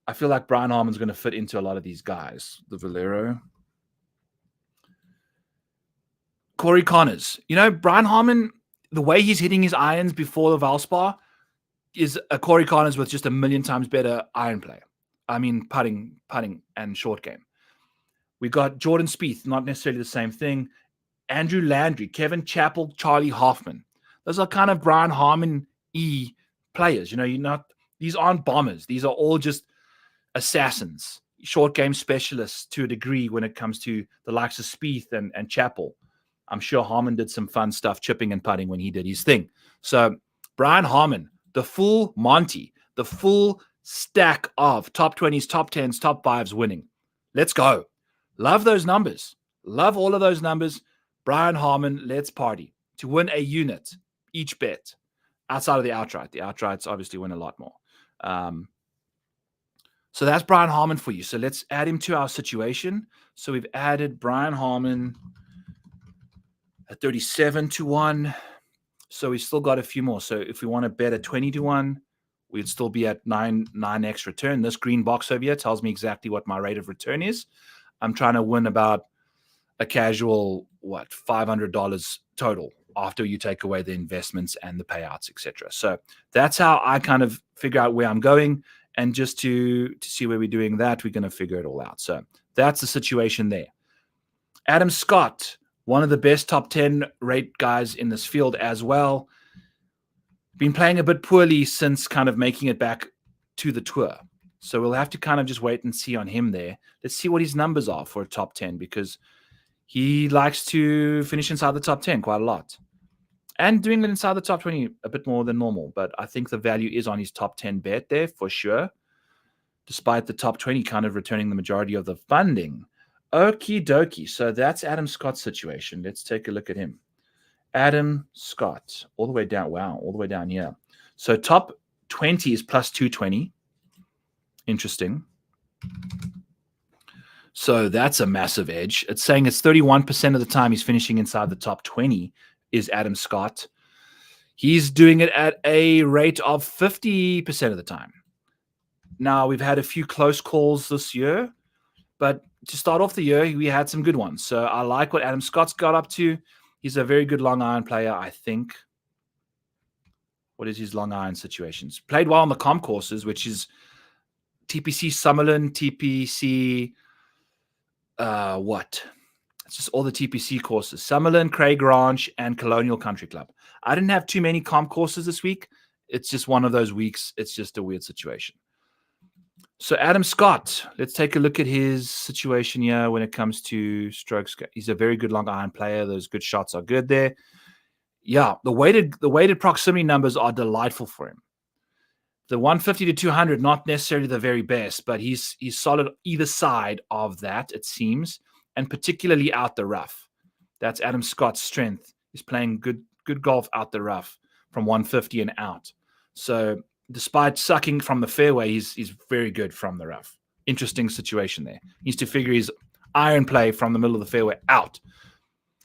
I feel like Brian Harman's going to fit into a lot of these guys. The Valero. Corey Connors. Brian Harman, the way he's hitting his irons before the Valspar is a Corey Connors with just a million times better iron play. I mean, putting and short game. We got Jordan Spieth, not necessarily the same thing. Andrew Landry, Kevin Chappell, Charlie Hoffman. Those are kind of Brian Harman-y players. These aren't bombers. These are all just assassins, short game specialists to a degree when it comes to the likes of Spieth and Chappell. I'm sure Harman did some fun stuff, chipping and putting when he did his thing. So Brian Harman, the full Monty, the full stack of top 20s, top 10s, top 5s winning. Let's go. Love those numbers. Love all of those numbers. Brian Harman, let's party. To win a unit, each bet, outside of the outright. The outrights obviously win a lot more. So that's Brian Harman for you. So let's add him to our situation. So we've added Brian Harman at 37 to 1. So we've still got a few more. So if we want to bet at 20 to 1, we'd still be at 9x return. This green box over here tells me exactly what my rate of return is. I'm trying to win about a casual, $500 total after you take away the investments and the payouts, etc. So that's how I kind of figure out where I'm going. And just to see where we're doing that, we're going to figure it all out. So that's the situation there. Adam Scott, one of the best top 10 rate guys in this field as well. Been playing a bit poorly since kind of making it back to the tour. So we'll have to kind of just wait and see on him there. Let's see what his numbers are for a top 10, because he likes to finish inside the top 10 quite a lot. And doing it inside the top 20 a bit more than normal. But I think the value is on his top 10 bet there for sure, despite the top 20 kind of returning the majority of the funding. Okie dokie. So that's Adam Scott's situation. Let's take a look at him. Adam Scott, all the way down. Wow, all the way down here. So top 20 is plus 220. Interesting. So that's a massive edge. It's saying it's 31% of the time he's finishing inside the top 20 is Adam Scott. He's doing it at a rate of 50% of the time. Now, we've had a few close calls this year, but to start off the year, we had some good ones. So I like what Adam Scott's got up to. He's a very good long iron player, I think. What is his long iron situations? Played well on the comp courses, which is TPC Summerlin, TPC, It's just all the TPC courses. Summerlin, Craig Ranch, and Colonial Country Club. I didn't have too many comp courses this week. It's just one of those weeks. It's just a weird situation. So Adam Scott, let's take a look at his situation here when it comes to strokes. He's a very good long iron player. Those good shots are good there. Yeah, the weighted proximity numbers are delightful for him. The 150 to 200, not necessarily the very best, but he's solid either side of that, it seems, and particularly out the rough. That's Adam Scott's strength. He's playing good golf out the rough from 150 and out. So despite sucking from the fairway, he's very good from the rough. Interesting situation there. He needs to figure his iron play from the middle of the fairway out.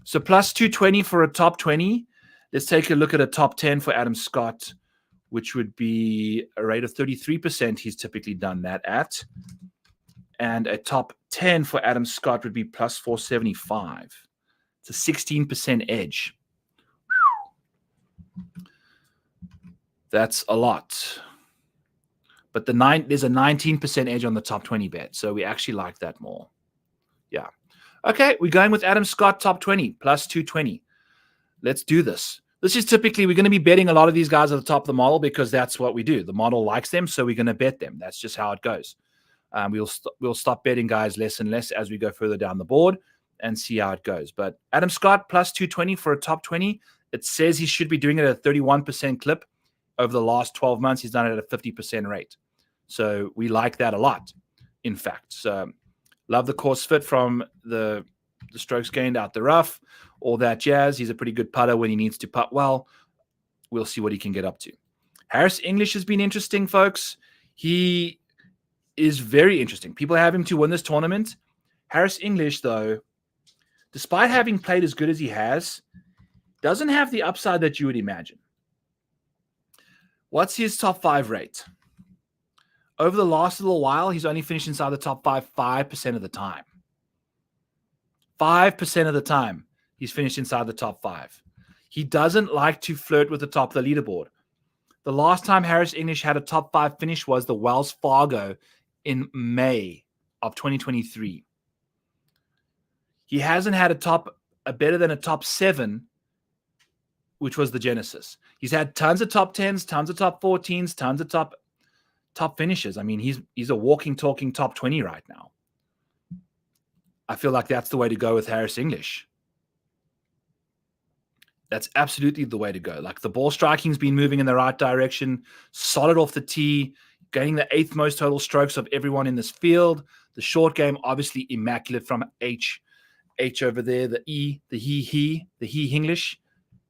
So plus 220 for a top 20. Let's take a look at a top 10 for Adam Scott, which would be a rate of 33%. He's typically done that at. And a top 10 for Adam Scott would be plus 475. It's a 16% edge. That's a lot. But there's a 19% edge on the top 20 bet. So we actually like that more. Yeah. Okay, we're going with Adam Scott, top 20, plus 220. Let's do this. This is typically, we're going to be betting a lot of these guys at the top of the model because that's what we do. The model likes them, so we're going to bet them. That's just how it goes. We'll stop betting guys less and less as we go further down the board and see how it goes. But Adam Scott, plus 220 for a top 20. It says he should be doing it at a 31% clip. Over the last 12 months, he's done it at a 50% rate. So we like that a lot, in fact. So love the course fit from the strokes gained out the rough, all that jazz. He's a pretty good putter when he needs to putt well. We'll see what he can get up to. Harris English has been interesting, folks. He is very interesting. People have him to win this tournament. Harris English, though, despite having played as good as he has, doesn't have the upside that you would imagine. What's his top 5 rate? Over the last little while, he's only finished inside the top 5% of the time. 5% of the time, he's finished inside the top 5. He doesn't like to flirt with the top of the leaderboard. The last time Harris English had a top 5 finish was the Wells Fargo in May of 2023. He hasn't had a better than a top 7, which was the Genesis. He's had tons of top 10s, tons of top 14s, tons of top finishes. I mean, he's a walking, talking top 20 right now. I feel like that's the way to go with Harris English. That's absolutely the way to go. Like, the ball striking's been moving in the right direction, solid off the tee, gaining the 8th most total strokes of everyone in this field. The short game, obviously immaculate from H over there. The E, the he English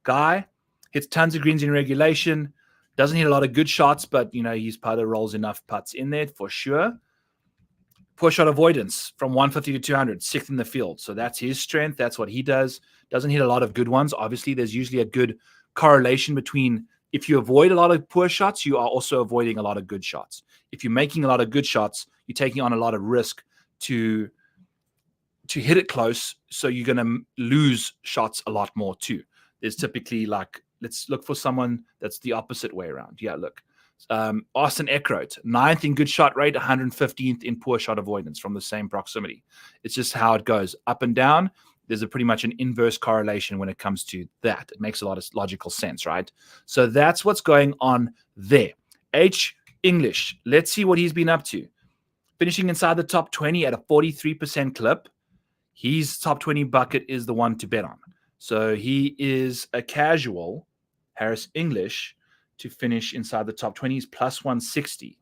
guy. Hits tons of greens in regulation. Doesn't hit a lot of good shots, but, his putter rolls enough putts in there for sure. Poor shot avoidance from 150 to 200, 6th in the field. So that's his strength. That's what he does. Doesn't hit a lot of good ones. Obviously, there's usually a good correlation between if you avoid a lot of poor shots, you are also avoiding a lot of good shots. If you're making a lot of good shots, you're taking on a lot of risk to hit it close. So you're going to lose shots a lot more too. There's typically let's look for someone that's the opposite way around. Yeah, look. Austin Eckroat, 9th in good shot rate, 115th in poor shot avoidance from the same proximity. It's just how it goes up and down. There's pretty much an inverse correlation when it comes to that. It makes a lot of logical sense, right? So that's what's going on there. H English, let's see what he's been up to. Finishing inside the top 20 at a 43% clip. His top 20 bucket is the one to bet on. So he is a casual, Harris English, to finish inside the top 20s, plus 160.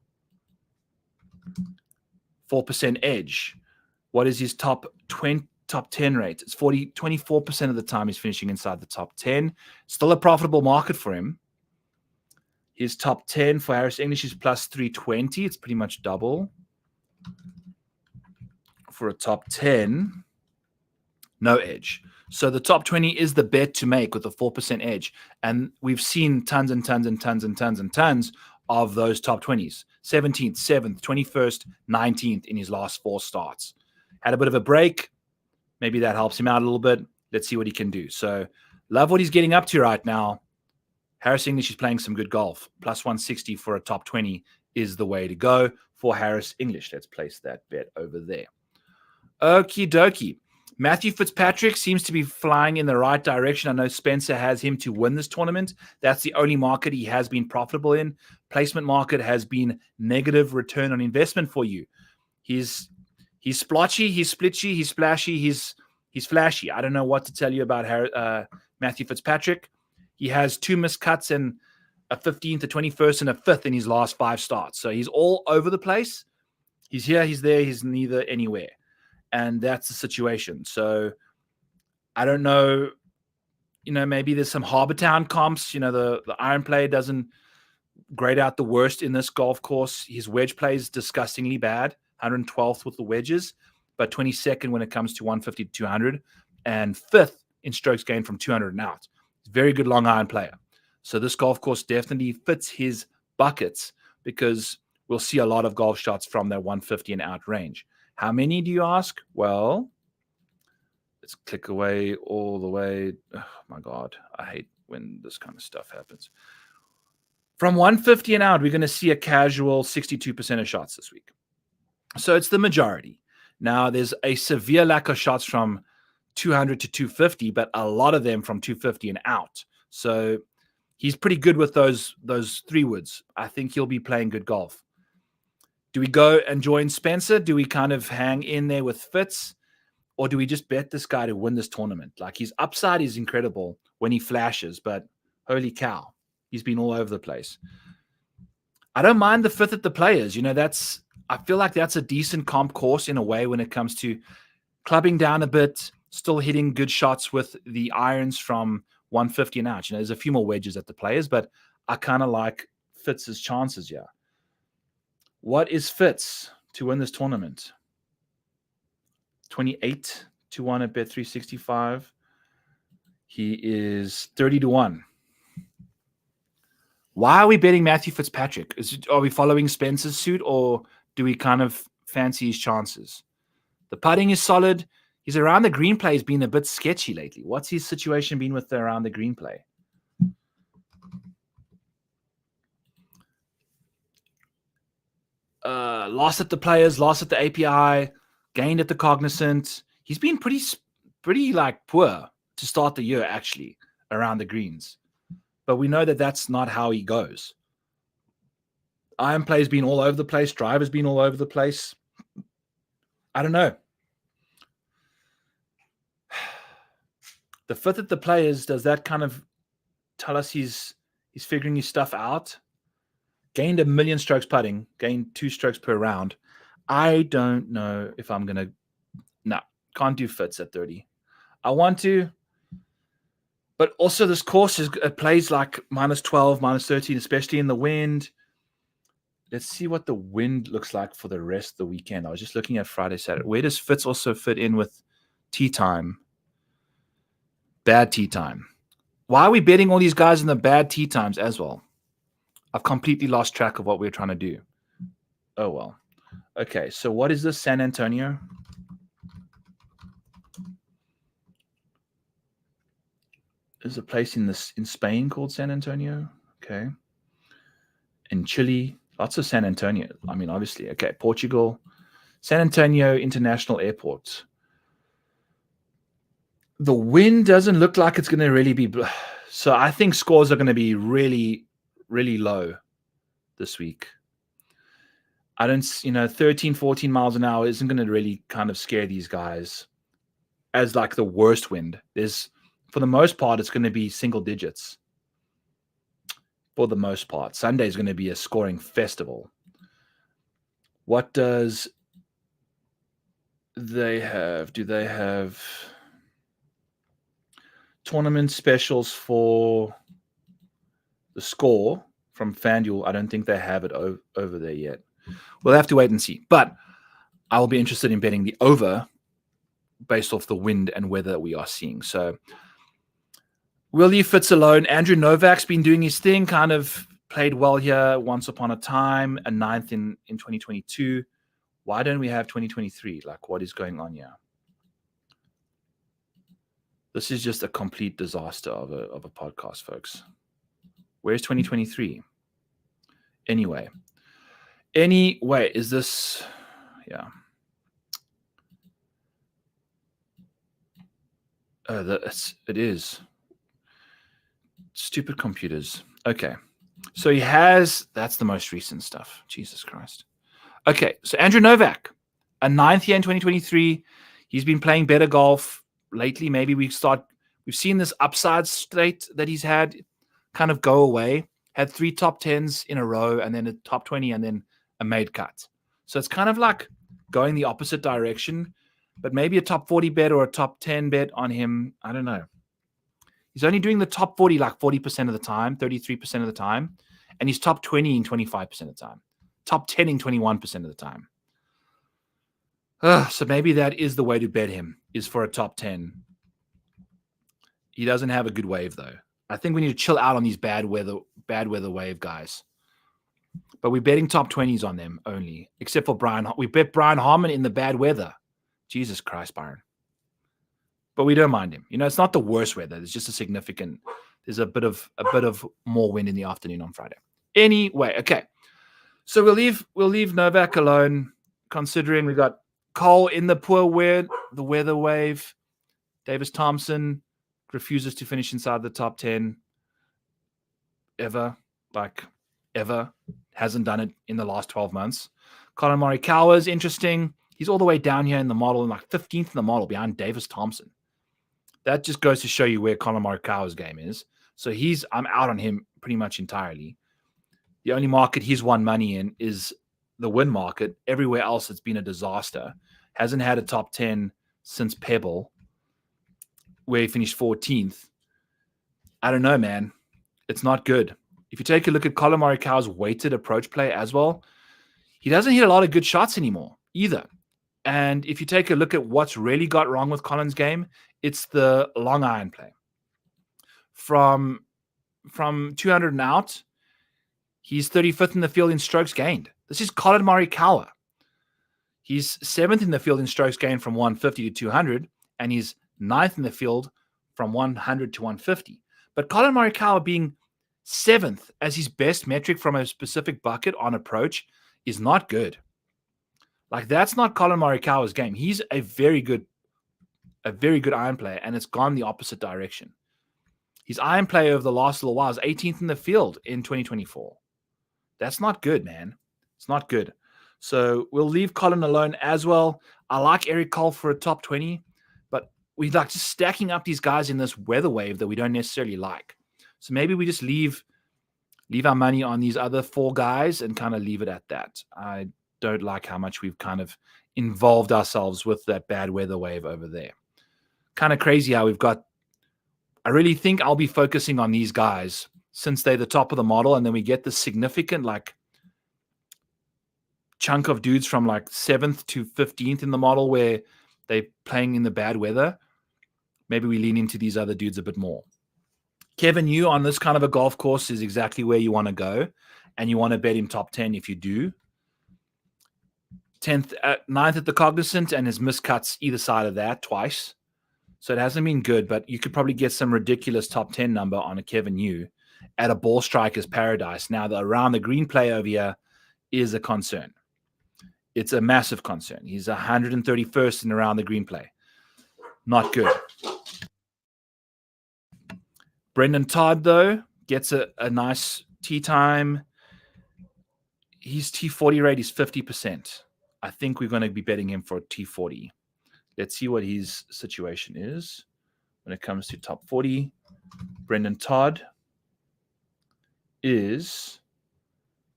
4% edge. What is his top 10 rate? It's 24% of the time he's finishing inside the top 10. Still a profitable market for him. His top 10 for Harris English is plus 320. It's pretty much double. For a top 10, no edge. So the top 20 is the bet to make with a 4% edge. And we've seen tons and tons and tons and tons and tons of those top 20s. 17th, 7th, 21st, 19th in his last 4 starts. Had a bit of a break. Maybe that helps him out a little bit. Let's see what he can do. So love what he's getting up to right now. Harris English is playing some good golf. Plus 160 for a top 20 is the way to go for Harris English. Let's place that bet over there. Okie dokie. Matthew Fitzpatrick seems to be flying in the right direction. I know Spencer has him to win this tournament. That's the only market he has been profitable in. Placement market has been negative return on investment for you. He's splotchy, he's splitchy, he's splashy, he's flashy. I don't know what to tell you about Matthew Fitzpatrick. He has 2 missed cuts and a 15th, a 21st, and a 5th in his last 5 starts. So he's all over the place. He's here, he's there, he's neither anywhere. And that's the situation. So I don't know, maybe there's some Harbortown comps. The iron play doesn't grade out the worst in this golf course. His wedge play is disgustingly bad, 112th with the wedges, but 22nd when it comes to 150 to 200, and 5th in strokes gained from 200 and out. He's a very good long iron player. So this golf course definitely fits his buckets because we'll see a lot of golf shots from that 150 and out range. How many do you ask? Well, let's click away all the way. Oh my God, I hate when this kind of stuff happens. From 150 and out, we're going to see a casual 62% of shots this week. So it's the majority. Now, there's a severe lack of shots from 200 to 250, but a lot of them from 250 and out. So he's pretty good with those 3 woods. I think he'll be playing good golf. Do we go and join Spencer? Do we kind of hang in there with Fitz? Or do we just bet this guy to win this tournament? Like, his upside is incredible when he flashes, but holy cow, he's been all over the place. I don't mind the 5th at the Players. I feel like that's a decent comp course in a way when it comes to clubbing down a bit, still hitting good shots with the irons from 150 and out. There's a few more wedges at the Players, but I kind of like Fitz's chances here. What is Fitz to win this tournament? 28 to 1 at Bet365. He is 30 to 1. Why are we betting Matthew Fitzpatrick? Are we following Spencer's suit, or do we kind of fancy his chances? The putting is solid. His around the green play has been a bit sketchy lately. What's his situation been with the around the green play? Lost at the Players, lost at the API, gained at the Cognizant. He's been pretty poor to start the year, actually, around the greens. But we know that that's not how he goes. Iron play's been all over the place. Driver's been all over the place. I don't know. The 5th at the Players, does that kind of tell us he's figuring his stuff out? gained 1 million strokes putting, gained 2 strokes per round. I don't know if I'm going to. No, can't do Fitz at 30. I want to. But also this course it plays like minus 12, minus 13, especially in the wind. Let's see what the wind looks like for the rest of the weekend. I was just looking at Friday, Saturday. Where does Fitz also fit in with tee time? Bad tee time. Why are we betting all these guys in the bad tee times as well? I've completely lost track of what we're trying to do. Oh, well. Okay, so what is this, San Antonio? There's a place in Spain called San Antonio. Okay. In Chile, lots of San Antonio. I mean, obviously. Okay, Portugal. San Antonio International Airport. The wind doesn't look like it's going to really be. So I think scores are going to be really, really low this week. I don't, 13, 14 miles an hour isn't going to really kind of scare these guys as like the worst wind. For the most part, it's going to be single digits. For the most part, Sunday is going to be a scoring festival. What does they have? Do they have tournament specials for the score from FanDuel? I don't think they have it over there yet. We'll have to wait and see. But I will be interested in betting the over based off the wind and weather we are seeing. So we'll leave Fitz alone. Andrew Novak's been doing his thing, kind of played well here once upon a time, a 9th in 2022. Why don't we have 2023? Like, what is going on here? This is just a complete disaster of a podcast, folks. Where's 2023? Anyway, is this? Yeah. It is. Stupid computers. Okay. So that's the most recent stuff. Jesus Christ. Okay. So Andrew Novak, a 9th here in 2023. He's been playing better golf lately. Maybe we've seen this upside state that he's had kind of go away. Had 3 top 10s in a row and then a top 20 and then a made cut. So it's kind of like going the opposite direction, but maybe a top 40 bet or a top 10 bet on him. I don't know. He's only doing the top 40 like 40% of the time, 33% of the time, and he's top 20 in 25% of the time, top 10 in 21% of the time. So maybe that is the way to bet him, is for a top 10. He doesn't have a good wave, though. I think we need to chill out on these bad weather wave guys. But we're betting top 20s on them only, except for Brian. We bet Brian Harmon in the bad weather. Jesus Christ, Byron. But we don't mind him. It's not the worst weather. There's just there's a bit of more wind in the afternoon on Friday. Anyway, okay. So we'll leave Novak alone, considering we got Cole in the poor the weather wave. Davis Thompson refuses to finish inside the top 10 ever. Hasn't done it in the last 12 months. Colin Morikawa is interesting. He's all the way down here in the model, and like 15th in the model behind Davis Thompson. That just goes to show you where Colin Morikawa's game is. So I'm out on him pretty much entirely. The only market he's won money in is the win market. Everywhere else, it's been a disaster. Hasn't had a top 10 since Pebble, where he finished 14th. I don't know, man. It's not good. If you take a look at Colin Morikawa's weighted approach play as well, he doesn't hit a lot of good shots anymore either. And if you take a look at what's really got wrong with Colin's game, it's the long iron play. From 200 and out, he's 35th in the field in strokes gained. This is Colin Morikawa. He's 7th in the field in strokes gained from 150 to 200, and he's 9th in the field from 100 to 150. But Colin Morikawa being 7th as his best metric from a specific bucket on approach is not good. Like, that's not Colin Morikawa's game. He's a very good iron player, and it's gone the opposite direction. His iron play over the last little while is 18th in the field in 2024. That's not good, man. It's not good. So we'll leave Colin alone as well. I like Eric Cole for a top 20, but we like just stacking up these guys in this weather wave that we don't necessarily like. So maybe we just leave leave our money on these other 4 guys and kind of leave it at that. I don't like how much we've kind of involved ourselves with that bad weather wave over there. Kind of crazy how we've got. I really think I'll be focusing on these guys since they're the top of the model, and then we get the significant like chunk of dudes from like 7th to 15th in the model where they're playing in the bad weather. Maybe we lean into these other dudes a bit more. Kevin Yu on this kind of a golf course is exactly where you want to go, and you want to bet him top 10 if you do. 9th at the Cognizant, and his missed cuts either side of that twice. So it hasn't been good, but you could probably get some ridiculous top 10 number on a Kevin Yu at a ball striker's paradise. Now, the around the green play over here is a concern. It's a massive concern. He's 131st in around the green play. Not good. Brendan Todd, though, gets a nice tee time. His T40 rate is 50%. I think we're going to be betting him for a T40. Let's see what his situation is when it comes to top 40. Brendan Todd is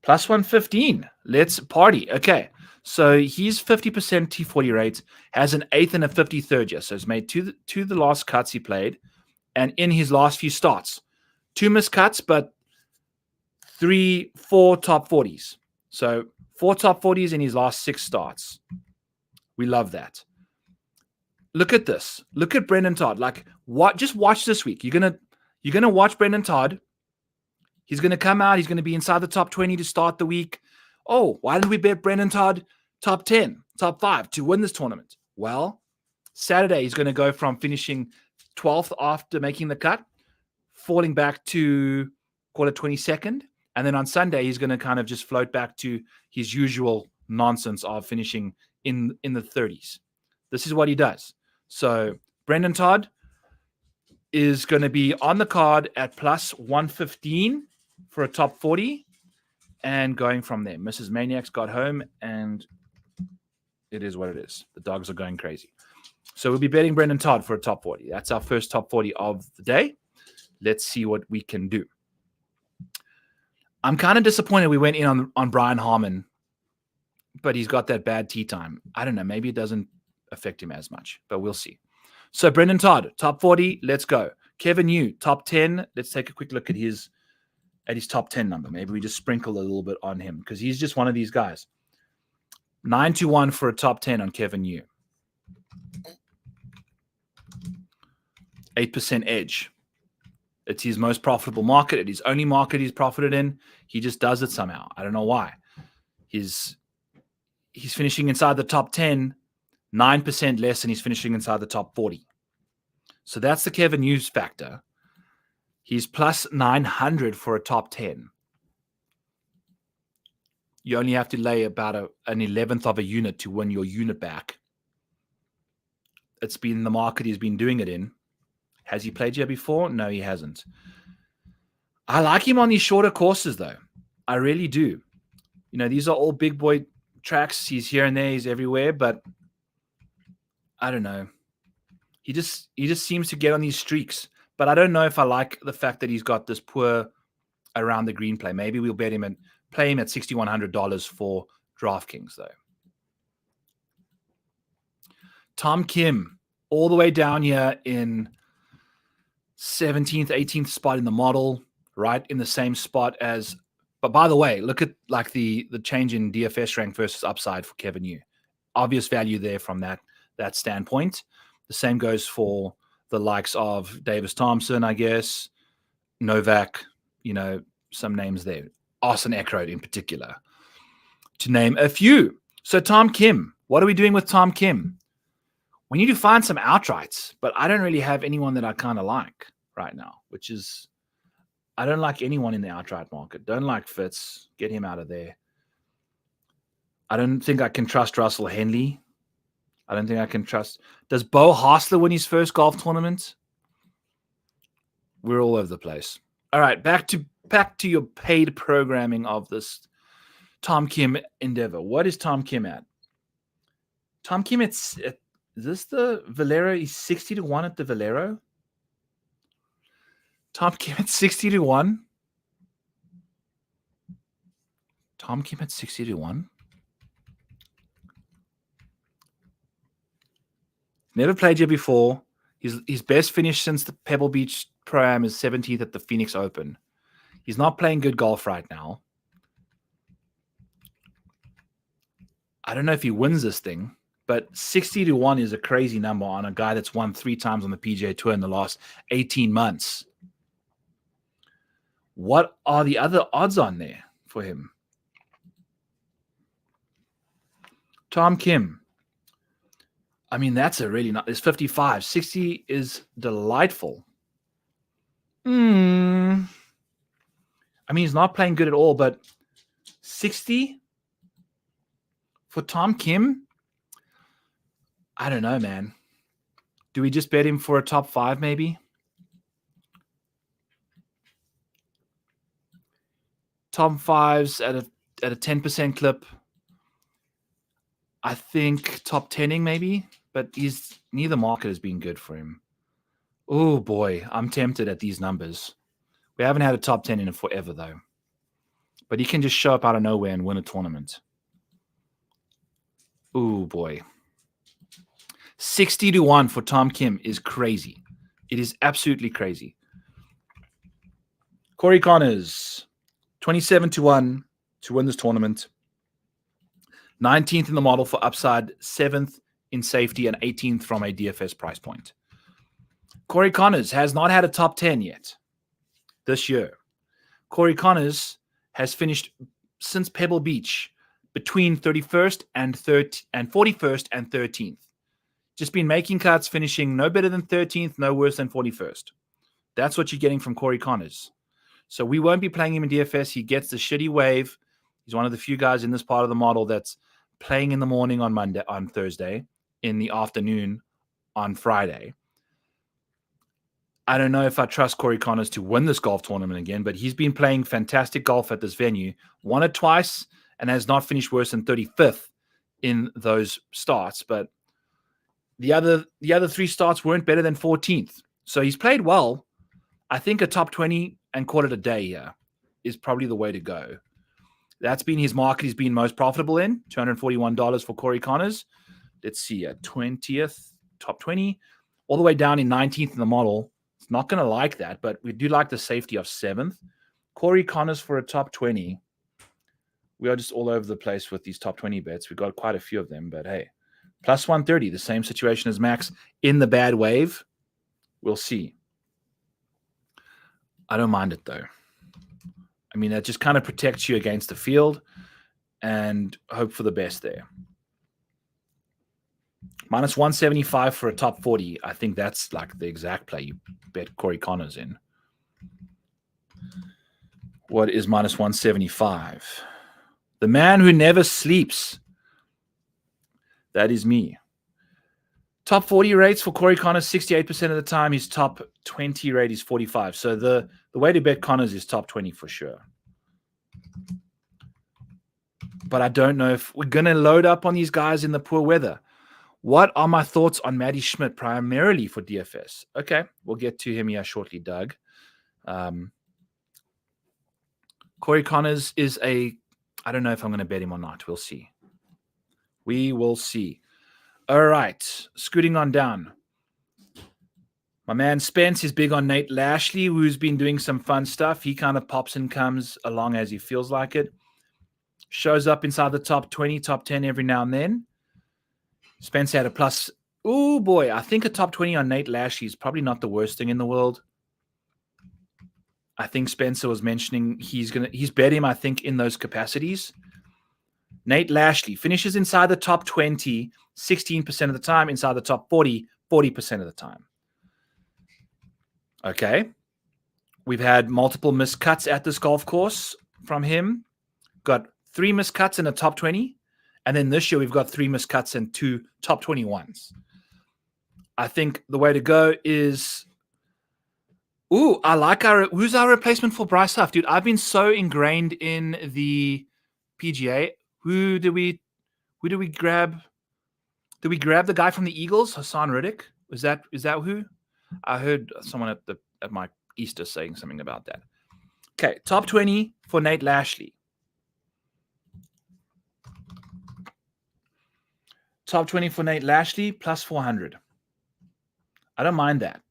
plus 115. Let's party. Okay. So he's 50% T40 rate, has an 8th and a 53rd year. So he's made two the last cuts he played. And in his last few starts, 2 missed cuts, but 4 top 40s. So 4 top 40s in his last 6 starts. We love that. Look at this. Look at Brendan Todd. Like, what? Just watch this week. You're gonna watch Brendan Todd. He's gonna come out. He's gonna be inside the top 20 to start the week. Oh, why didn't we bet Brendan Todd top 10, top 5 to win this tournament? Well, Saturday he's gonna go from finishing 12th after making the cut, falling back to call it 22nd, and then on Sunday he's gonna kind of just float back to his usual nonsense of finishing in the 30s. This is what he does. So Brendan Todd is going to be on the card at plus 115 for a top 40 and going from there. Mrs. Maniacs got home, and it is what it is. The dogs are going crazy. So we'll be betting Brendan Todd for a top 40. That's our first top 40 of the day. Let's see what we can do. I'm kind of disappointed we went in on Brian Harmon, but he's got that bad tee time. I don't know. Maybe it doesn't affect him as much, but we'll see. So Brendan Todd, top 40, let's go. Kevin Yu, top 10. Let's take a quick look at his top 10 number. Maybe we just sprinkle a little bit on him because he's just one of these guys. 9-1 for a top 10 on Kevin Yu. 8% edge. It's his most profitable market. It's his only market he's profited in. He just does it somehow. I don't know why. He's finishing inside the top 10, 9% less than he's finishing inside the top 40. So that's the Kevin Yu factor. He's plus 900 for a top 10. You only have to lay about an 11th of a unit to win your unit back. It's been the market he's been doing it in. Has he played here before? No, he hasn't. I like him on these shorter courses, though. I really do. You know, these are all big boy tracks. He's here and there. He's everywhere. But I don't know. He just seems to get on these streaks. But I don't know if I like the fact that he's got this poor around the green play. Maybe we'll bet him and play him at $6,100 for DraftKings, though. Tom Kim, all the way down here in 17th, 18th spot in the model, right in the same spot as. But by the way, look at like the change in DFS rank versus upside for Kevin Yu. Obvious value there from that standpoint. The same goes for the likes of Davis Thompson, I guess, Novak, you know, some names there. Austin Eckroat in particular, to name a few. So Tom Kim, what are we doing with Tom Kim? We need to find some outrights, but I don't really have anyone that I kind of like right now, which is, I don't like anyone in the outright market. Don't like Fitz. Get him out of there. I don't think I can trust Russell Henley. I don't think I can trust. Does Bo Hostler win his first golf tournament? We're all over the place. All right, back to your paid programming of this Tom Kim endeavor. What is Tom Kim at? Tom Kim, is this the Valero? He's 60-1 at the Valero. Tom Kim at 60-1. Tom Kim at 60-1. Never played here before. His best finish since the Pebble Beach Pro-Am is 17th at the Phoenix Open. He's not playing good golf right now. I don't know if he wins this thing, but 60-1 is a crazy number on a guy that's won 3 times on the PGA Tour in the last 18 months. What are the other odds on there for him? Tom Kim. I mean, that's a really not. It's 55. 60 is delightful. I mean, he's not playing good at all, but 60 for Tom Kim? I don't know, man. Do we just bet him for a top 5 maybe? Top 5s at a 10% clip. I think top 10ing maybe, but neither market has been good for him. Oh boy, I'm tempted at these numbers. We haven't had a top 10 in forever though. But he can just show up out of nowhere and win a tournament. Oh boy. 60-1 for Tom Kim is crazy. It is absolutely crazy. Corey Connors, 27-1 to win this tournament. 19th in the model for upside, 7th in safety, and 18th from a DFS price point. Corey Connors has not had a top 10 yet this year. Corey Connors has finished since Pebble Beach between 31st and 41st and 13th. Just been making cuts, finishing no better than 13th, no worse than 41st. That's what you're getting from Corey Connors. So we won't be playing him in DFS. He gets the shitty wave. He's one of the few guys in this part of the model that's playing in the morning on Thursday, in the afternoon on Friday. I don't know if I trust Corey Connors to win this golf tournament again, but he's been playing fantastic golf at this venue, won it twice, and has not finished worse than 35th in those starts. But the other 3 starts weren't better than 14th. So he's played well. I think a top 20 and call it a day here is probably the way to go. That's been his market he's been most profitable in, $241 for Corey Connors. Let's see, 20th, top 20, all the way down in 19th in the model. It's not going to like that, but we do like the safety of 7th. Corey Connors for a top 20. We are just all over the place with these top 20 bets. We've got quite a few of them, but hey, plus 130, the same situation as Max in the bad wave. We'll see. I don't mind it, though. I mean, that just kind of protects you against the field and hope for the best there. Minus 175 for a top 40. I think that's like the exact play you bet Corey Connors in. What is minus 175? The man who never sleeps. That is me. Top 40 rates for Corey Connors, 68% of the time. His top 20 rate is 45. So the way to bet Connors is top 20 for sure. But I don't know if we're going to load up on these guys in the poor weather. What are my thoughts on Matty Schmidt primarily for DFS? Okay, we'll get to him here shortly, Doug. Corey Connors is I don't know if I'm going to bet him or not. We'll see. We will see. All right, scooting on down. My man Spence is big on Nate Lashley, who's been doing some fun stuff. He kind of pops and comes along as he feels like it. Shows up inside the top 20, top 10 every now and then. Spence had a plus. Oh, boy. I think a top 20 on Nate Lashley is probably not the worst thing in the world. I think Spencer was mentioning he's bet him, I think, in those capacities. Nate Lashley finishes inside the top 20, 16% of the time, inside the top 40, 40% of the time. Okay. We've had multiple missed cuts at this golf course from him. Got 3 missed cuts in the top 20. And then this year we've got 3 missed cuts and 2 top 21s. I think the way to go is... Ooh, I like who's our replacement for Bryce Huff? Dude, I've been so ingrained in the PGA. Who did we grab? Did we grab the guy from the Eagles, Hassan Riddick? Is that who? I heard someone at my Easter saying something about that. Okay, top 20 for Nate Lashley. Top 20 for Nate Lashley, plus 400. I don't mind that.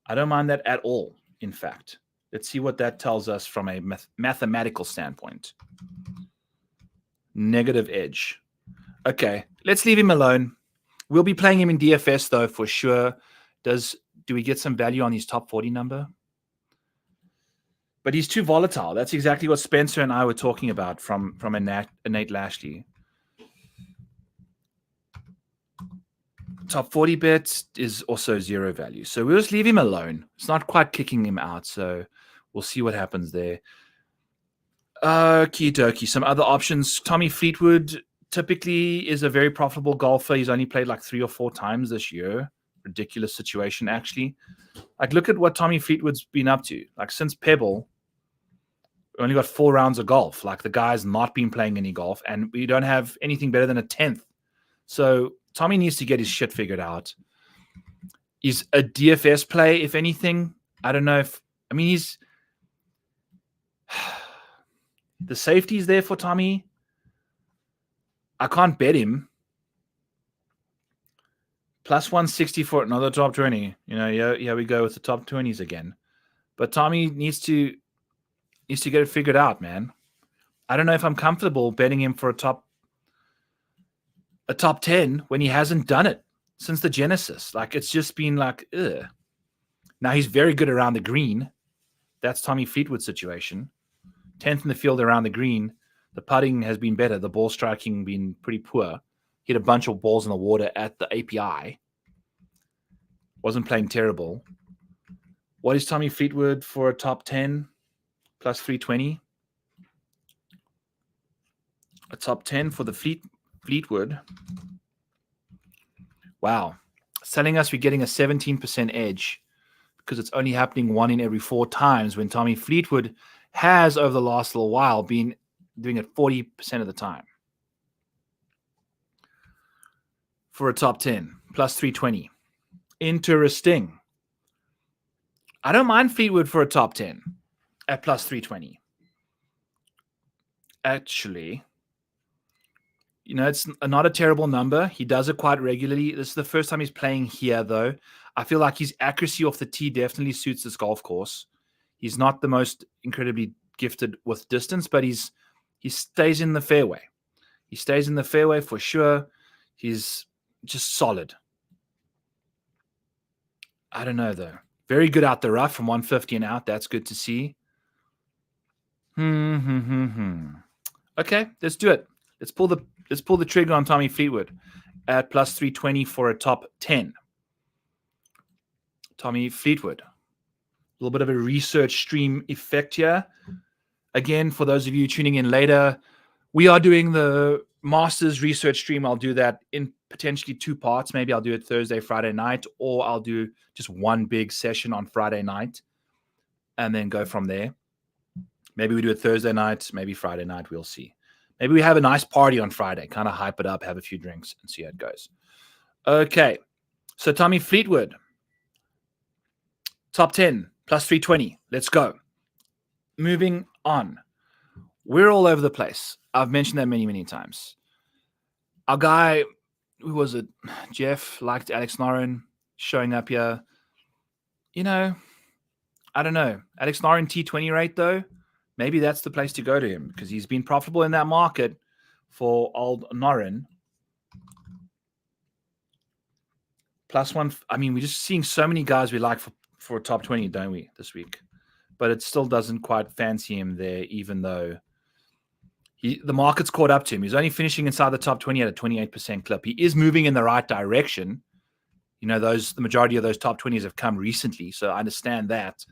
I don't mind that at all, in fact. Let's see what that tells us from a mathematical standpoint. Negative edge. Okay, let's leave him alone. We'll be playing him in DFS, though, for sure. Do we get some value on his top 40 number? But he's too volatile. That's exactly what Spencer and I were talking about from a Nate Lashley. Top 40 bets is also zero value. So we'll just leave him alone. It's not quite kicking him out. So we'll see what happens there. Okie dokie. Some other options. Tommy Fleetwood typically is a very profitable golfer. He's only played like 3 or 4 times this year. Ridiculous situation, actually. Like, look at what Tommy Fleetwood's been up to. Like, since Pebble, we only got 4 rounds of golf. Like, the guy's not been playing any golf, and we don't have anything better than a 10th. So Tommy needs to get his shit figured out. He's a DFS play, if anything. I don't know if... I mean, he's... The safety's there for Tommy. I can't bet him. Plus 160 for another top 20. You know, here we go with the top 20s again. But Tommy needs to get it figured out, man. I don't know if I'm comfortable betting him for a top 10 when he hasn't done it since the Genesis. Like, it's just been like, ugh. Now he's very good around the green. That's Tommy Fleetwood's situation. 10th in the field around the green. The putting has been better. The ball striking been pretty poor. Hit a bunch of balls in the water at the API. Wasn't playing terrible. What is Tommy Fleetwood for a top 10? Plus 320. A top 10 for the Fleetwood. Wow. It's telling us we're getting a 17% edge because it's only happening 1 in every 4 times when Tommy Fleetwood has, over the last little while, been doing it 40% of the time. For a top 10, plus 320. Interesting. I don't mind Fleetwood for a top 10 at plus 320. Actually, you know, it's not a terrible number. He does it quite regularly. This is the first time he's playing here, though. I feel like his accuracy off the tee definitely suits this golf course. He's not the most incredibly gifted with distance, but he stays in the fairway. He stays in the fairway for sure. He's just solid. I don't know, though. Very good out the rough from 150 and out. That's good to see. Okay, let's do it. Let's pull the trigger on Tommy Fleetwood at plus 320 for a top 10. Tommy Fleetwood. A little bit of a research stream effect here. Again, for those of you tuning in later, we are doing the Masters research stream. I'll do that in potentially 2 parts. Maybe I'll do it Thursday, Friday night, or I'll do just one big session on Friday night and then go from there. Maybe we do it Thursday night, maybe Friday night. We'll see. Maybe we have a nice party on Friday, kind of hype it up, have a few drinks, and see how it goes. Okay. So Tommy Fleetwood, top 10, plus 320. Let's go. Moving on. We're all over the place. I've mentioned that many, many times. Our guy, who was it? Jeff, liked Alex Noren showing up here. You know, I don't know. Alex Noren T20 rate, though, maybe that's the place to go to him because he's been profitable in that market for old Noren. Plus 1. I mean, we're just seeing so many guys we like for a top 20, don't we, this week? But it still doesn't quite fancy him there, even though the market's caught up to him. He's only finishing inside the top 20 at a 28% clip. He is moving in the right direction. You know, the majority of those top 20s have come recently, so I understand that.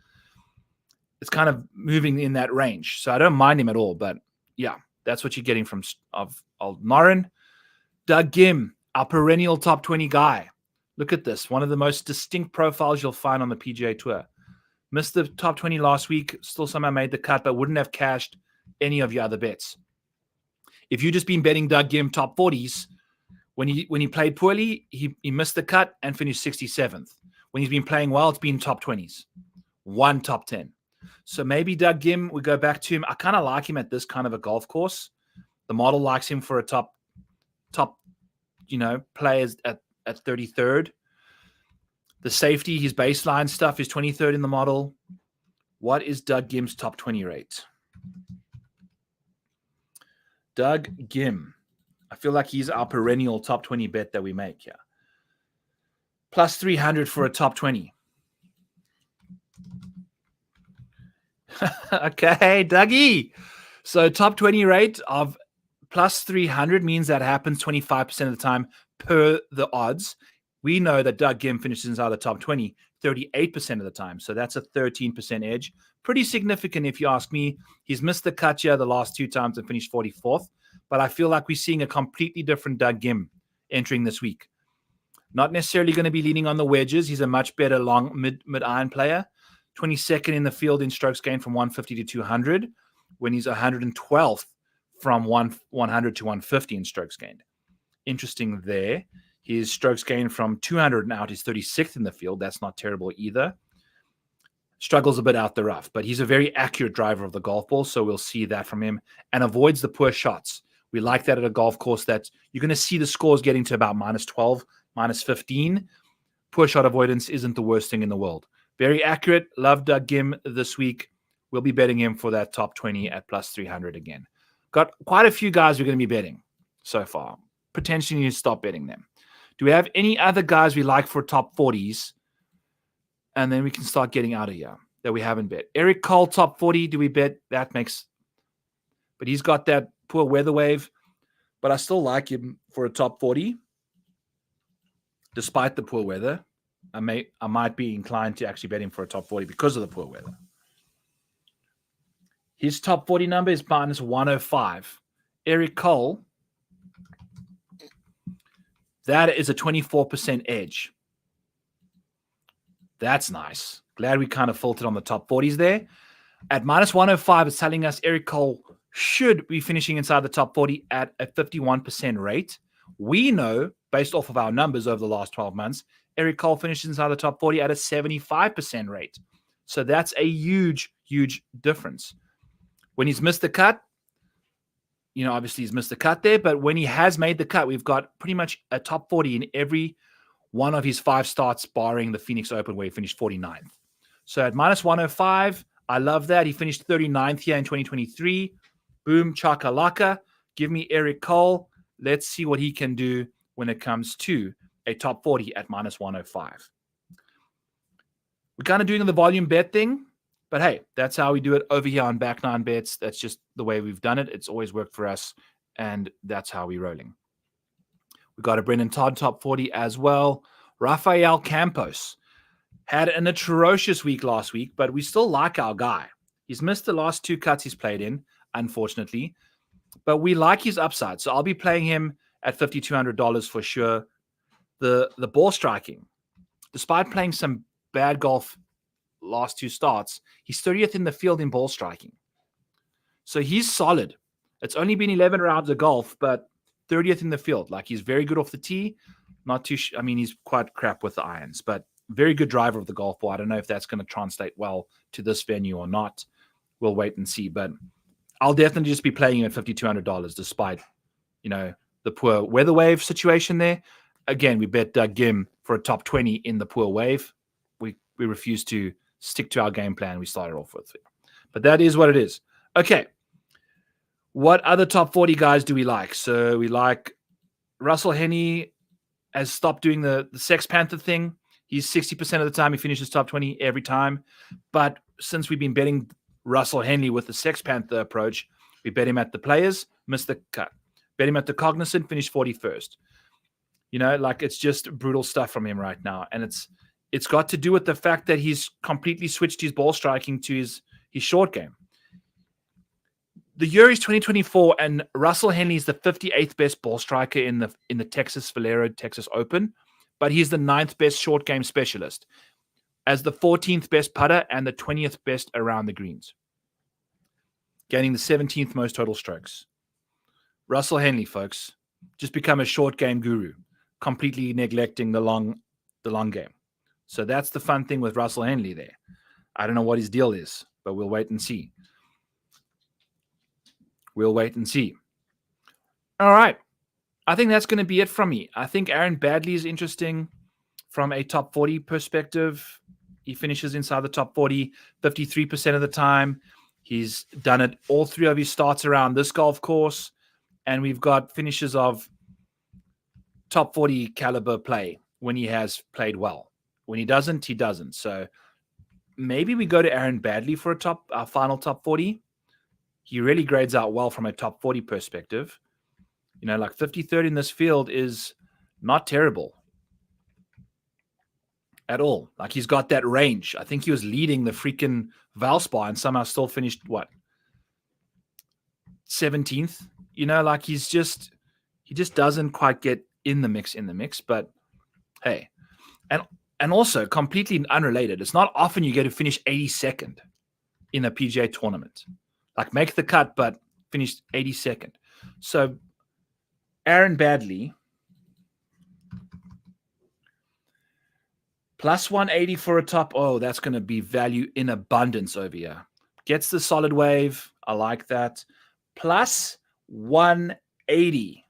It's kind of moving in that range. So I don't mind him at all. But yeah, that's what you're getting from old Noren. Doug Gim, our perennial top 20 guy. Look at this. One of the most distinct profiles you'll find on the PGA Tour. Missed the top 20 last week. Still somehow made the cut, but wouldn't have cashed any of your other bets. If you've just been betting Doug Gim top 40s, when he played poorly, he missed the cut and finished 67th. When he's been playing well, it's been top 20s. 1 top 10. So maybe Doug Gim, we go back to him. I kind of like him at this kind of a golf course. The model likes him for a top players at 33rd. The safety, his baseline stuff is 23rd in the model. What is Doug Gim's top 20 rate? Doug Gim. I feel like he's our perennial top 20 bet that we make here. Plus 300 for a top 20. Okay, Dougie. So top 20 rate of plus 300 means that happens 25% of the time per the odds. We know that Doug Gim finishes inside the top 20 38% of the time. So that's a 13% edge. Pretty significant if you ask me. He's missed the cut here the last 2 times and finished 44th. But I feel like we're seeing a completely different Doug Gim entering this week. Not necessarily going to be leaning on the wedges. He's a much better long mid-iron player. 22nd in the field in strokes gained from 150 to 200, when he's 112th from 100 to 150 in strokes gained. Interesting there. His strokes gained from 200 and out is 36th in the field. That's not terrible either. Struggles a bit out the rough, but he's a very accurate driver of the golf ball, so we'll see that from him, and avoids the poor shots. We like that at a golf course that you're going to see the scores getting to about minus 12, minus 15. Poor shot avoidance isn't the worst thing in the world. Very accurate. Love Doug Gim this week. We'll be betting him for that top 20 at plus 300 again. Got quite a few guys we're going to be betting so far. Potentially need to stop betting them. Do we have any other guys we like for top 40s? And then we can start getting out of here that we haven't bet. Eric Cole, top 40. Do we bet? That makes... But he's got that poor weather wave. But I still like him for a top 40. Despite the poor weather. I might be inclined to actually bet him for a top 40 because of the poor weather. His top 40 number is minus 105. Eric Cole, that is a 24% edge. That's nice. Glad we kind of filtered on the top 40s there. At minus 105, it's telling us Eric Cole should be finishing inside the top 40 at a 51% rate. We know, based off of our numbers over the last 12 months, Eric Cole finishes inside the top 40 at a 75% rate. So that's a huge, huge difference. When he's missed the cut, obviously he's missed the cut there, but when he has made the cut, we've got pretty much a top 40 in every one of his 5 starts, barring the Phoenix Open where he finished 49th. So at minus 105, I love that. He finished 39th here in 2023. Boom, chakalaka. Give me Eric Cole. Let's see what he can do when it comes to a top 40 at minus 105. We're kind of doing the volume bet thing, but hey, that's how we do it over here on Back Nine Bets. That's just the way we've done it. It's always worked for us, and that's how we're rolling. We've got a Brendan Todd top 40 as well. Rafael Campos had an atrocious week last week, but we still like our guy. He's missed the last 2 cuts he's played in, unfortunately, but we like his upside. So I'll be playing him at $5,200 for sure. The ball striking, despite playing some bad golf last 2 starts, he's 30th in the field in ball striking. So he's solid. It's only been 11 rounds of golf, but 30th in the field. Like, he's very good off the tee. Not too, he's quite crap with the irons, but very good driver of the golf ball. I don't know if that's going to translate well to this venue or not. We'll wait and see, but I'll definitely just be playing him at $5,200 despite, the poor weather wave situation there. Again, we bet Doug Gim for a top 20 in the poor wave. We refuse to stick to our game plan we started off with. But that is what it is. Okay. What other top 40 guys do we like? So we like Russell Henley has stopped doing the Sex Panther thing. He's 60% of the time he finishes top 20 every time. But since we've been betting Russell Henley with the Sex Panther approach, we bet him at the Players, missed the cut. Bet him at the Cognizant, finished 41st. It's just brutal stuff from him right now. And it's got to do with the fact that he's completely switched his ball striking to his short game. The year is 2024, and Russell Henley is the 58th best ball striker in the Valero Texas Open, but he's the 9th best short game specialist, as the 14th best putter and the 20th best around the greens, gaining the 17th most total strokes. Russell Henley, folks, just become a short game guru, completely neglecting the long game. So that's the fun thing with Russell Henley there. I don't know what his deal is, but we'll wait and see. All right. I think that's going to be it from me. I think Aaron Badley is interesting from a top 40 perspective. He finishes inside the top 40 53% of the time. He's done it all three of his starts around this golf course. And we've got finishes of top 40 caliber play when he has played well. When he doesn't, he doesn't. So maybe we go to Aaron Badley for our final top 40. He really grades out well from a top 40 perspective. Like 53rd in this field is not terrible at all. Like he's got that range. I think he was leading the freaking Valspar and somehow still finished 17th. Like he just doesn't quite get in the mix. But hey, and also completely unrelated. It's not often you get to finish 82nd in a PGA tournament. Like make the cut, but finish 82nd. So Aaron Badley plus 180 for a top. Oh, that's going to be value in abundance over here. Gets the solid wave. I like that. Plus 180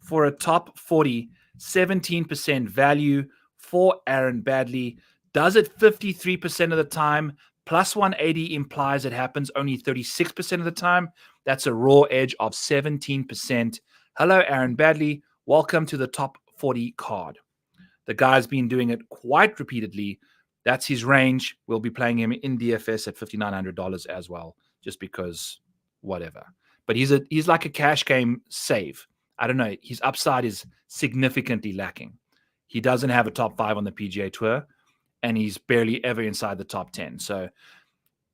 for a top 40, 17% value for Aaron Badley. Does it 53% of the time. Plus 180 implies it happens only 36% of the time. That's a raw edge of 17%. Hello, Aaron Badley. Welcome to the top 40 card. The guy's been doing it quite repeatedly. That's his range. We'll be playing him in DFS at $5,900 as well, just because whatever. But he's like a cash game save. I don't know. His upside is significantly lacking. He doesn't have a top 5 on the PGA Tour, and he's barely ever inside the top 10. So,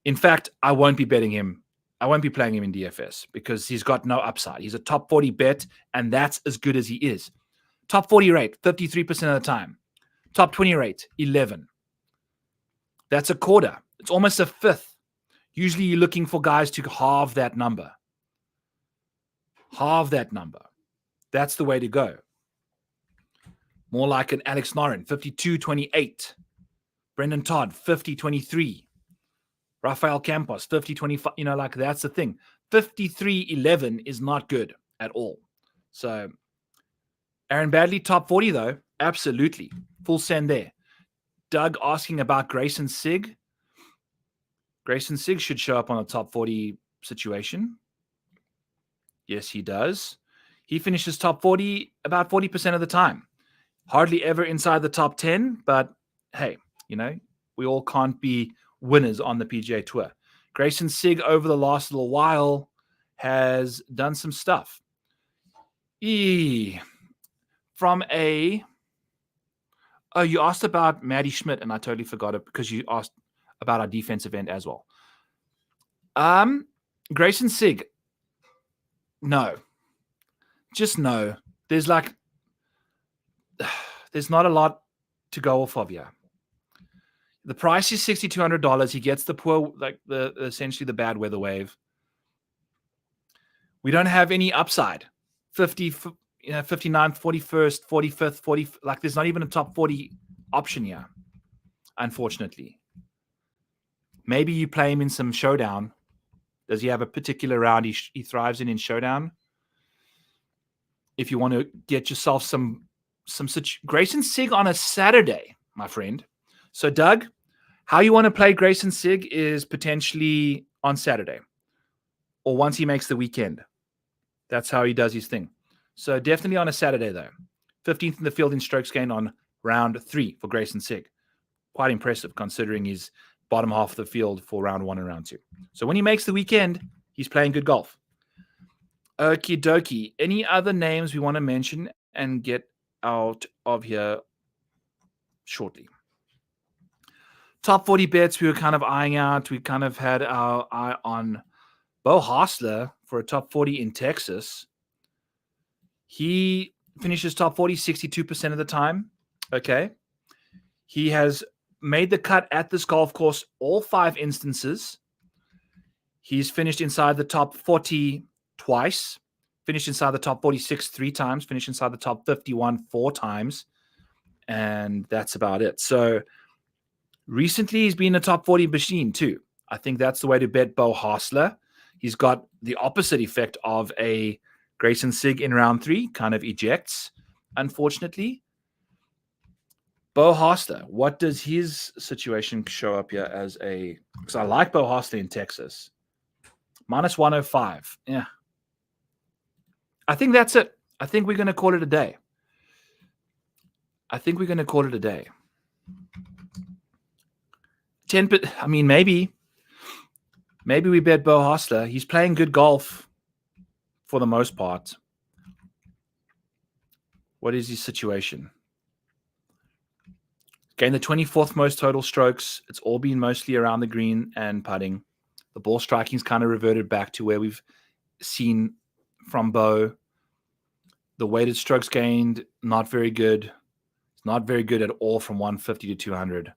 in fact, I won't be betting him. I won't be playing him in DFS because he's got no upside. He's a top 40 bet, and that's as good as he is. Top 40 rate, 53% of the time. Top 20 rate, 11. That's a quarter. It's almost a fifth. Usually you're looking for guys to halve that number. Halve that number. That's the way to go. More like an Alex Noren, 52-28. Brendan Todd, 50-23. Rafael Campos, 50-25. Like that's the thing. 53-11 is not good at all. So Aaron Badley, top 40 though. Absolutely. Full send there. Doug asking about Grayson Sigg. Grayson Sigg should show up on a top 40 situation. Yes, he does. He finishes top 40 about 40% of the time. Hardly ever inside the top 10, but hey, we all can't be winners on the PGA Tour. Grayson Sigg over the last little while has done some stuff. You asked about Maddie Schmidt, and I totally forgot it because you asked about our defensive end as well. Grayson Sigg, no. Just no. There's not a lot to go off of here. The price is $6,200. He gets the poor, essentially the bad weather wave. We don't have any upside. 59th, 41st, 45th, 40. Like there's not even a top 40 option here, unfortunately. Maybe you play him in some showdown. Does he have a particular round he thrives in showdown? If you want to get yourself some Grayson Sigg on a Saturday, my friend. So, Doug, how you want to play Grayson Sigg is potentially on Saturday or once he makes the weekend. That's how he does his thing. So, definitely on a Saturday, though. 15th in the field in strokes gained on round 3 for Grayson Sigg. Quite impressive considering his bottom half of the field for round 1 and round 2. So, when he makes the weekend, he's playing good golf. Okie dokie. Any other names we want to mention and get out of here shortly? Top 40 bets we were kind of eyeing out. We kind of had our eye on Bo Hostler for a top 40 in Texas. He finishes top 40 62% of the time. Okay. He has made the cut at this golf course all 5 instances. He's finished inside the top 40 twice, finished inside the top 46 3 times, finished inside the top 51 4 times, and that's about it. So recently he's been a top 40 machine too. I think that's the way to bet Bo Hostler. He's got the opposite effect of a Grayson Sig in round 3 kind of ejects, unfortunately. Bo Hostler, what does his situation show up here as a... Because I like Bo Hostler in Texas. Minus 105. Yeah. I think that's it. I think we're going to call it a day. I think we're going to call it a day. 10, I mean, maybe we bet Bo Hostler. He's playing good golf for the most part. What is his situation? Gained the 24th most total strokes. It's all been mostly around the green and putting. The ball striking's kind of reverted back to where we've seen from Bo. The weighted strokes gained, not very good. It's not very good at all from 150 to 200,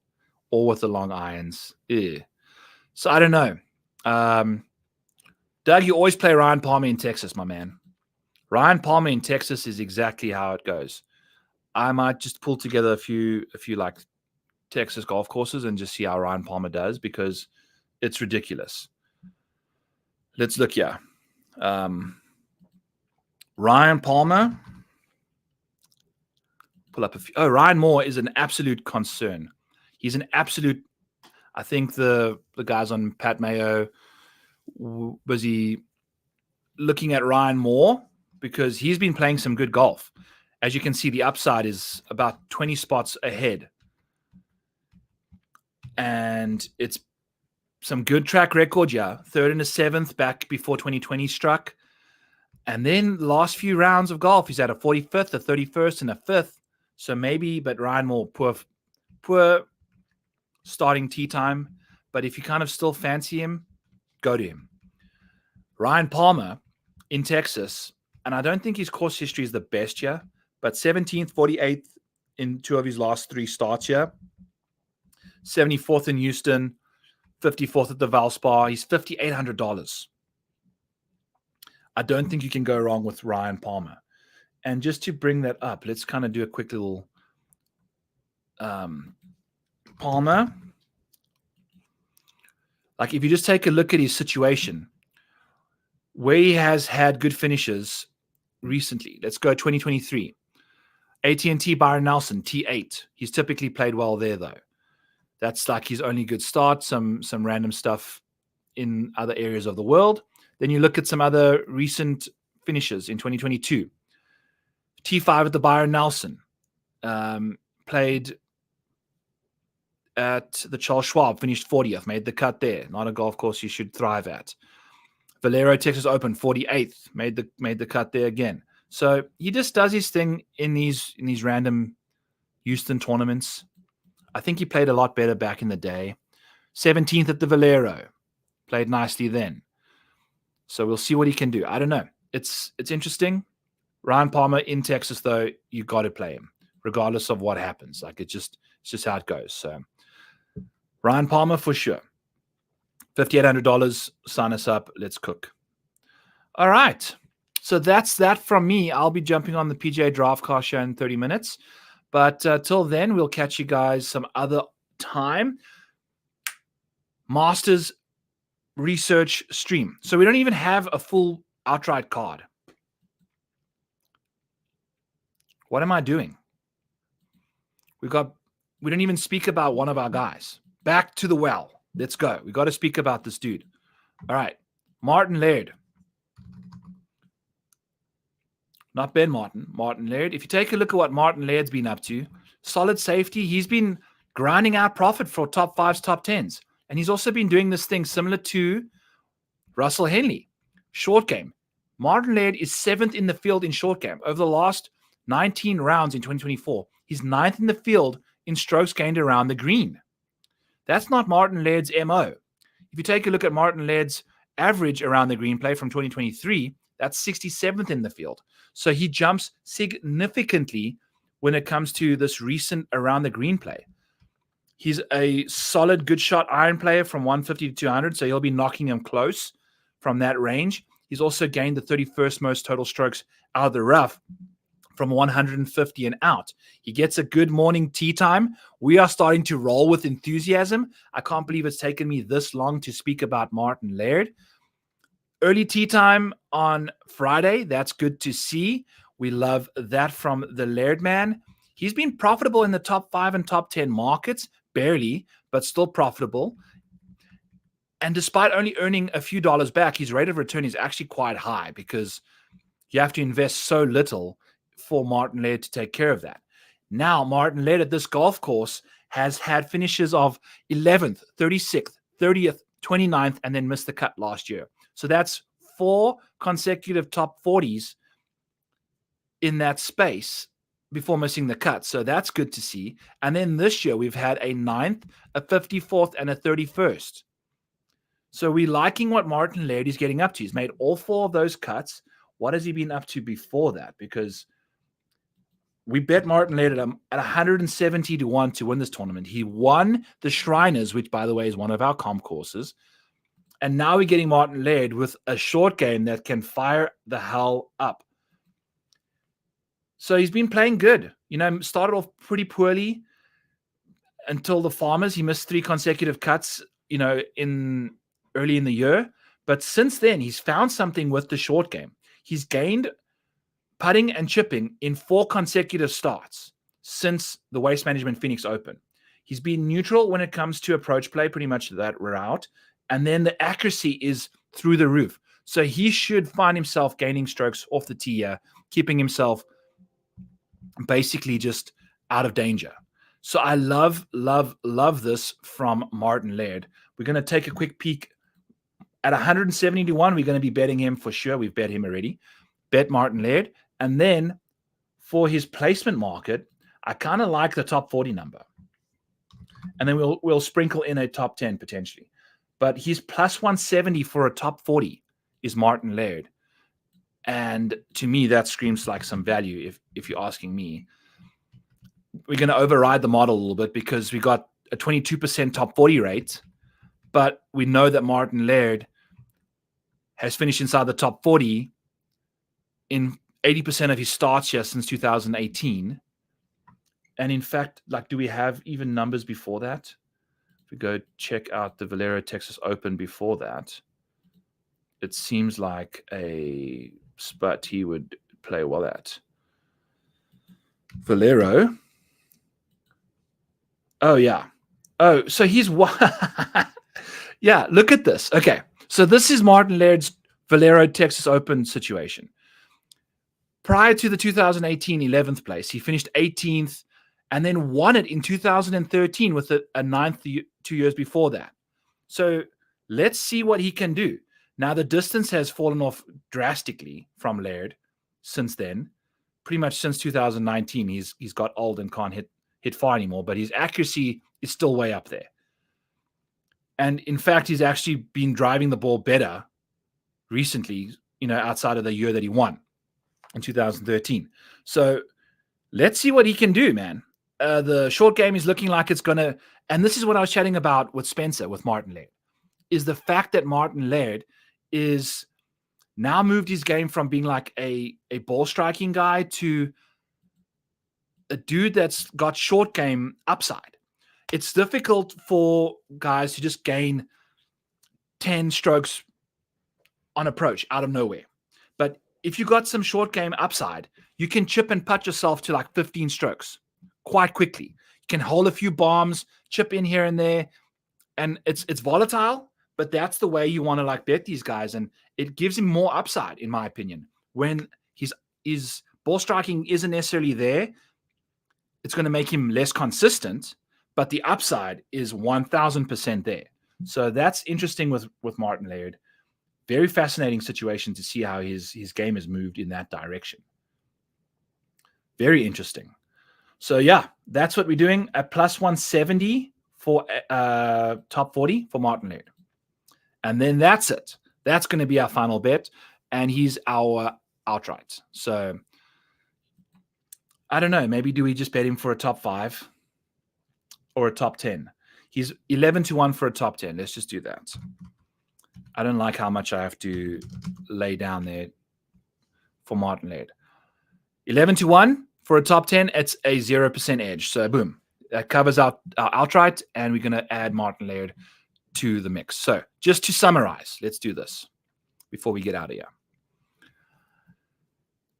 or with the long irons. Ew. So I don't know. Doug, you always play Ryan Palmer in Texas, my man. Ryan Palmer in Texas is exactly how it goes. I might just pull together a few like Texas golf courses and just see how Ryan Palmer does, because it's ridiculous. Let's look here. Ryan Palmer. Pull up a few. Oh, Ryan Moore is an absolute concern. He's an absolute... I think the guys on Pat Mayo was he looking at Ryan Moore because he's been playing some good golf. As you can see, the upside is about 20 spots ahead. And it's some good track record, yeah. 3rd and a 7th back before 2020 struck. And then the last few rounds of golf, he's had a 45th, a 31st, and a 5th. So maybe, but Ryan Moore, poor starting tee time. But if you kind of still fancy him, go to him. Ryan Palmer in Texas, and I don't think his course history is the best here, but 17th, 48th in 2 of his last 3 starts here. 74th in Houston, 54th at the Valspar. He's $5,800. I don't think you can go wrong with Ryan Palmer. And just to bring that up, let's kind of do a quick little Palmer. Like if you just take a look at his situation, where he has had good finishes recently. Let's go 2023. AT&T Byron Nelson, T8. He's typically played well there, though. That's like his only good start, some random stuff in other areas of the world. Then you look at some other recent finishes in 2022. T5 at the Byron Nelson. Played at the Charles Schwab, finished 40th, made the cut there. Not a golf course you should thrive at. Valero Texas Open, 48th, made the cut there again. So he just does his thing in these random Houston tournaments. I think he played a lot better back in the day. 17th at the Valero, played nicely then. So we'll see what he can do. I don't know. It's interesting. Ryan Palmer in Texas, though, you got to play him, regardless of what happens. Like it's just how it goes. So Ryan Palmer for sure. $5,800. Sign us up. Let's cook. All right. So that's that from me. I'll be jumping on the PGA Draft Car show in 30 minutes. But till then, we'll catch you guys some other time. Masters research stream. So we don't even have a full outright card. What am I doing? We don't even speak about one of our guys. Back to the well. Let's go. We got to speak about this dude. All right. Martin Laird. Not Ben Martin. Martin Laird. If you take a look at what Martin Laird's been up to, solid safety. He's been grinding out profit for top 5s, top 10s. And he's also been doing this thing similar to Russell Henley. Short game. Martin Laird is 7th in the field in short game. Over the last 19 rounds in 2024, he's 9th in the field in strokes gained around the green. That's not Martin Laird's MO. If you take a look at Martin Laird's average around the green play from 2023, that's 67th in the field. So he jumps significantly when it comes to this recent around the green play. He's a solid, good shot iron player from 150 to 200, so he'll be knocking him close from that range. He's also gained the 31st most total strokes out of the rough from 150 and out. He gets a good morning tee time. We are starting to roll with enthusiasm. I can't believe it's taken me this long to speak about Martin Laird. Early tee time on Friday. That's good to see. We love that from the Laird man. He's been profitable in the top 5 and top 10 markets, barely, but still profitable. And despite only earning a few dollars back, his rate of return is actually quite high because you have to invest so little for Martin Laird to take care of that. Now, Martin Laird at this golf course has had finishes of 11th, 36th, 30th, 29th, and then missed the cut last year. So that's 4 consecutive top 40s in that space before missing the cut. So that's good to see. And then this year, we've had a 9th, a 54th, and a 31st. So we're liking what Martin Laird is getting up to. He's made all 4 of those cuts. What has he been up to before that? Because we bet Martin Laird at 170 to 1 to win this tournament. He won the Shriners, which, by the way, is one of our comp courses. And now we're getting Martin Laird with a short game that can fire the hell up. So he's been playing good. Started off pretty poorly until the Farmers. He missed 3 consecutive cuts, in early in the year. But since then, he's found something with the short game. He's gained putting and chipping in 4 consecutive starts since the Waste Management Phoenix Open. He's been neutral when it comes to approach play, pretty much that route. And then the accuracy is through the roof. So he should find himself gaining strokes off the tee here, keeping himself basically just out of danger. So I love, love, love this from Martin Laird. We're going to take a quick peek at 170 to 1. We're going to be betting him for sure. We've bet him already. Bet Martin Laird. And then for his placement market, I kind of like the top 40 number. And then we'll sprinkle in a top 10 potentially. But he's plus 170 for a top 40 is Martin Laird. And to me, that screams like some value if you're asking me. We're going to override the model a little bit because we got a 22% top 40 rate. But we know that Martin Laird has finished inside the top 40 in 80% of his starts here since 2018. And in fact, do we have even numbers before that? If we go check out the Valero Texas Open before that, it seems like a spot he would play well at. Valero. Oh, yeah. Oh, so he's yeah, look at this. Okay, so this is Martin Laird's Valero Texas Open situation. Prior to the 2018 11th place, he finished 18th and then won it in 2013 with a 9th 2 years before that. So let's see what he can do. Now, the distance has fallen off drastically from Laird since then. Pretty much since 2019, he's got old and can't hit far anymore, but his accuracy is still way up there. And in fact, he's actually been driving the ball better recently, outside of the year that he won in 2013. So let's see what he can do, man. The short game is looking like it's going to, and this is what I was chatting about with Spencer, with Martin Laird, is the fact that Martin Laird is now moved his game from being like a ball striking guy to a dude that's got short game upside. It's difficult for guys to just gain 10 strokes on approach out of nowhere. But if you got some short game upside, you can chip and putt yourself to like 15 strokes quite quickly. You can hold a few bombs, chip in here and there, and it's volatile, but that's the way you want to bet these guys, and it gives him more upside, in my opinion. When his ball striking isn't necessarily there, it's going to make him less consistent, but the upside is 1,000% there. So that's interesting with Martin Laird. Very fascinating situation to see how his game has moved in that direction. Very interesting. So yeah, that's what we're doing at plus 170 for top 40 for Martin Laird. And then that's it. That's going to be our final bet. And he's our outright. So I don't know. Maybe do we just bet him for a top 5 or a top 10? He's 11 to 1 for a top 10. Let's just do that. I don't like how much I have to lay down there for Martin Laird. 11 to 1 for a top 10. It's a 0% edge. So boom, that covers out our outright, and we're going to add Martin Laird to the mix. So just to summarize, let's do this. before we get out of here.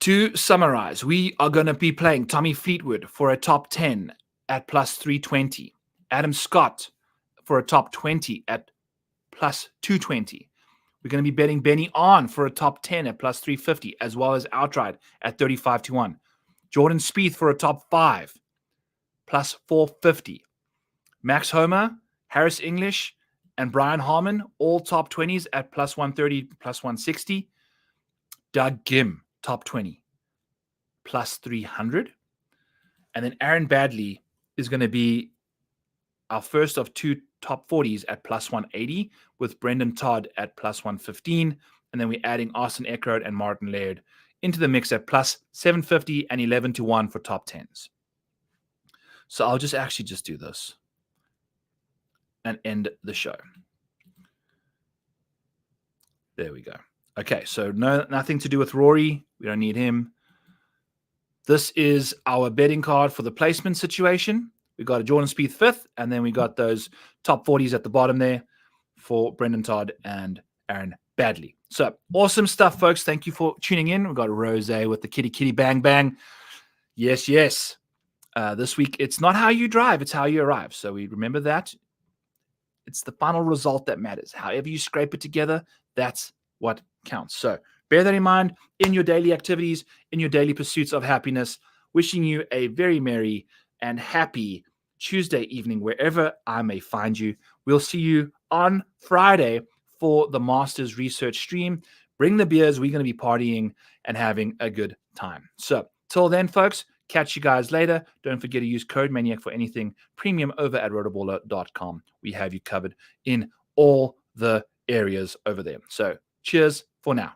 To summarize, we are going to be playing Tommy Fleetwood for a top 10 at plus 320. Adam Scott for a top 20 at plus 220. We're going to be betting Benny On for a top 10 at plus 350, as well as outright at 35 to 1. Jordan Spieth for a top 5, plus 450. Max Homa, Harris English, and Brian Harman, all top 20s at plus 130, plus 160. Doug Gim, top 20, plus 300. And then Aaron Badley is going to be our first of two top 40s at plus 180, with Brendan Todd at plus 115. And then we're adding Austin Eckert and Martin Laird into the mix at plus 750 and 11 to 1 for top 10s. So I'll just do this and end the show. There we go. Okay, so nothing to do with Rory. We don't need him. This is our betting card for the placement situation. We got a Jordan Spieth 5th, and then we got those top 40s at the bottom there for Brendan Todd and Aaron Badley. So awesome stuff, folks. Thank you for tuning in. We got Rose with the kitty bang bang. Yes. This week, it's not how you drive, it's how you arrive. So we remember that. It's the final result that matters. However you scrape it together, that's what counts. So bear that in mind in your daily activities, in your daily pursuits of happiness. Wishing you a very merry and happy Tuesday evening, wherever I may find you. We'll see you on Friday for the Masters Research stream. Bring the beers. We're going to be partying and having a good time. So till then, folks, catch you guys later. Don't forget to use code MANIAC for anything premium over at rotoballer.com. We have you covered in all the areas over there. So cheers for now.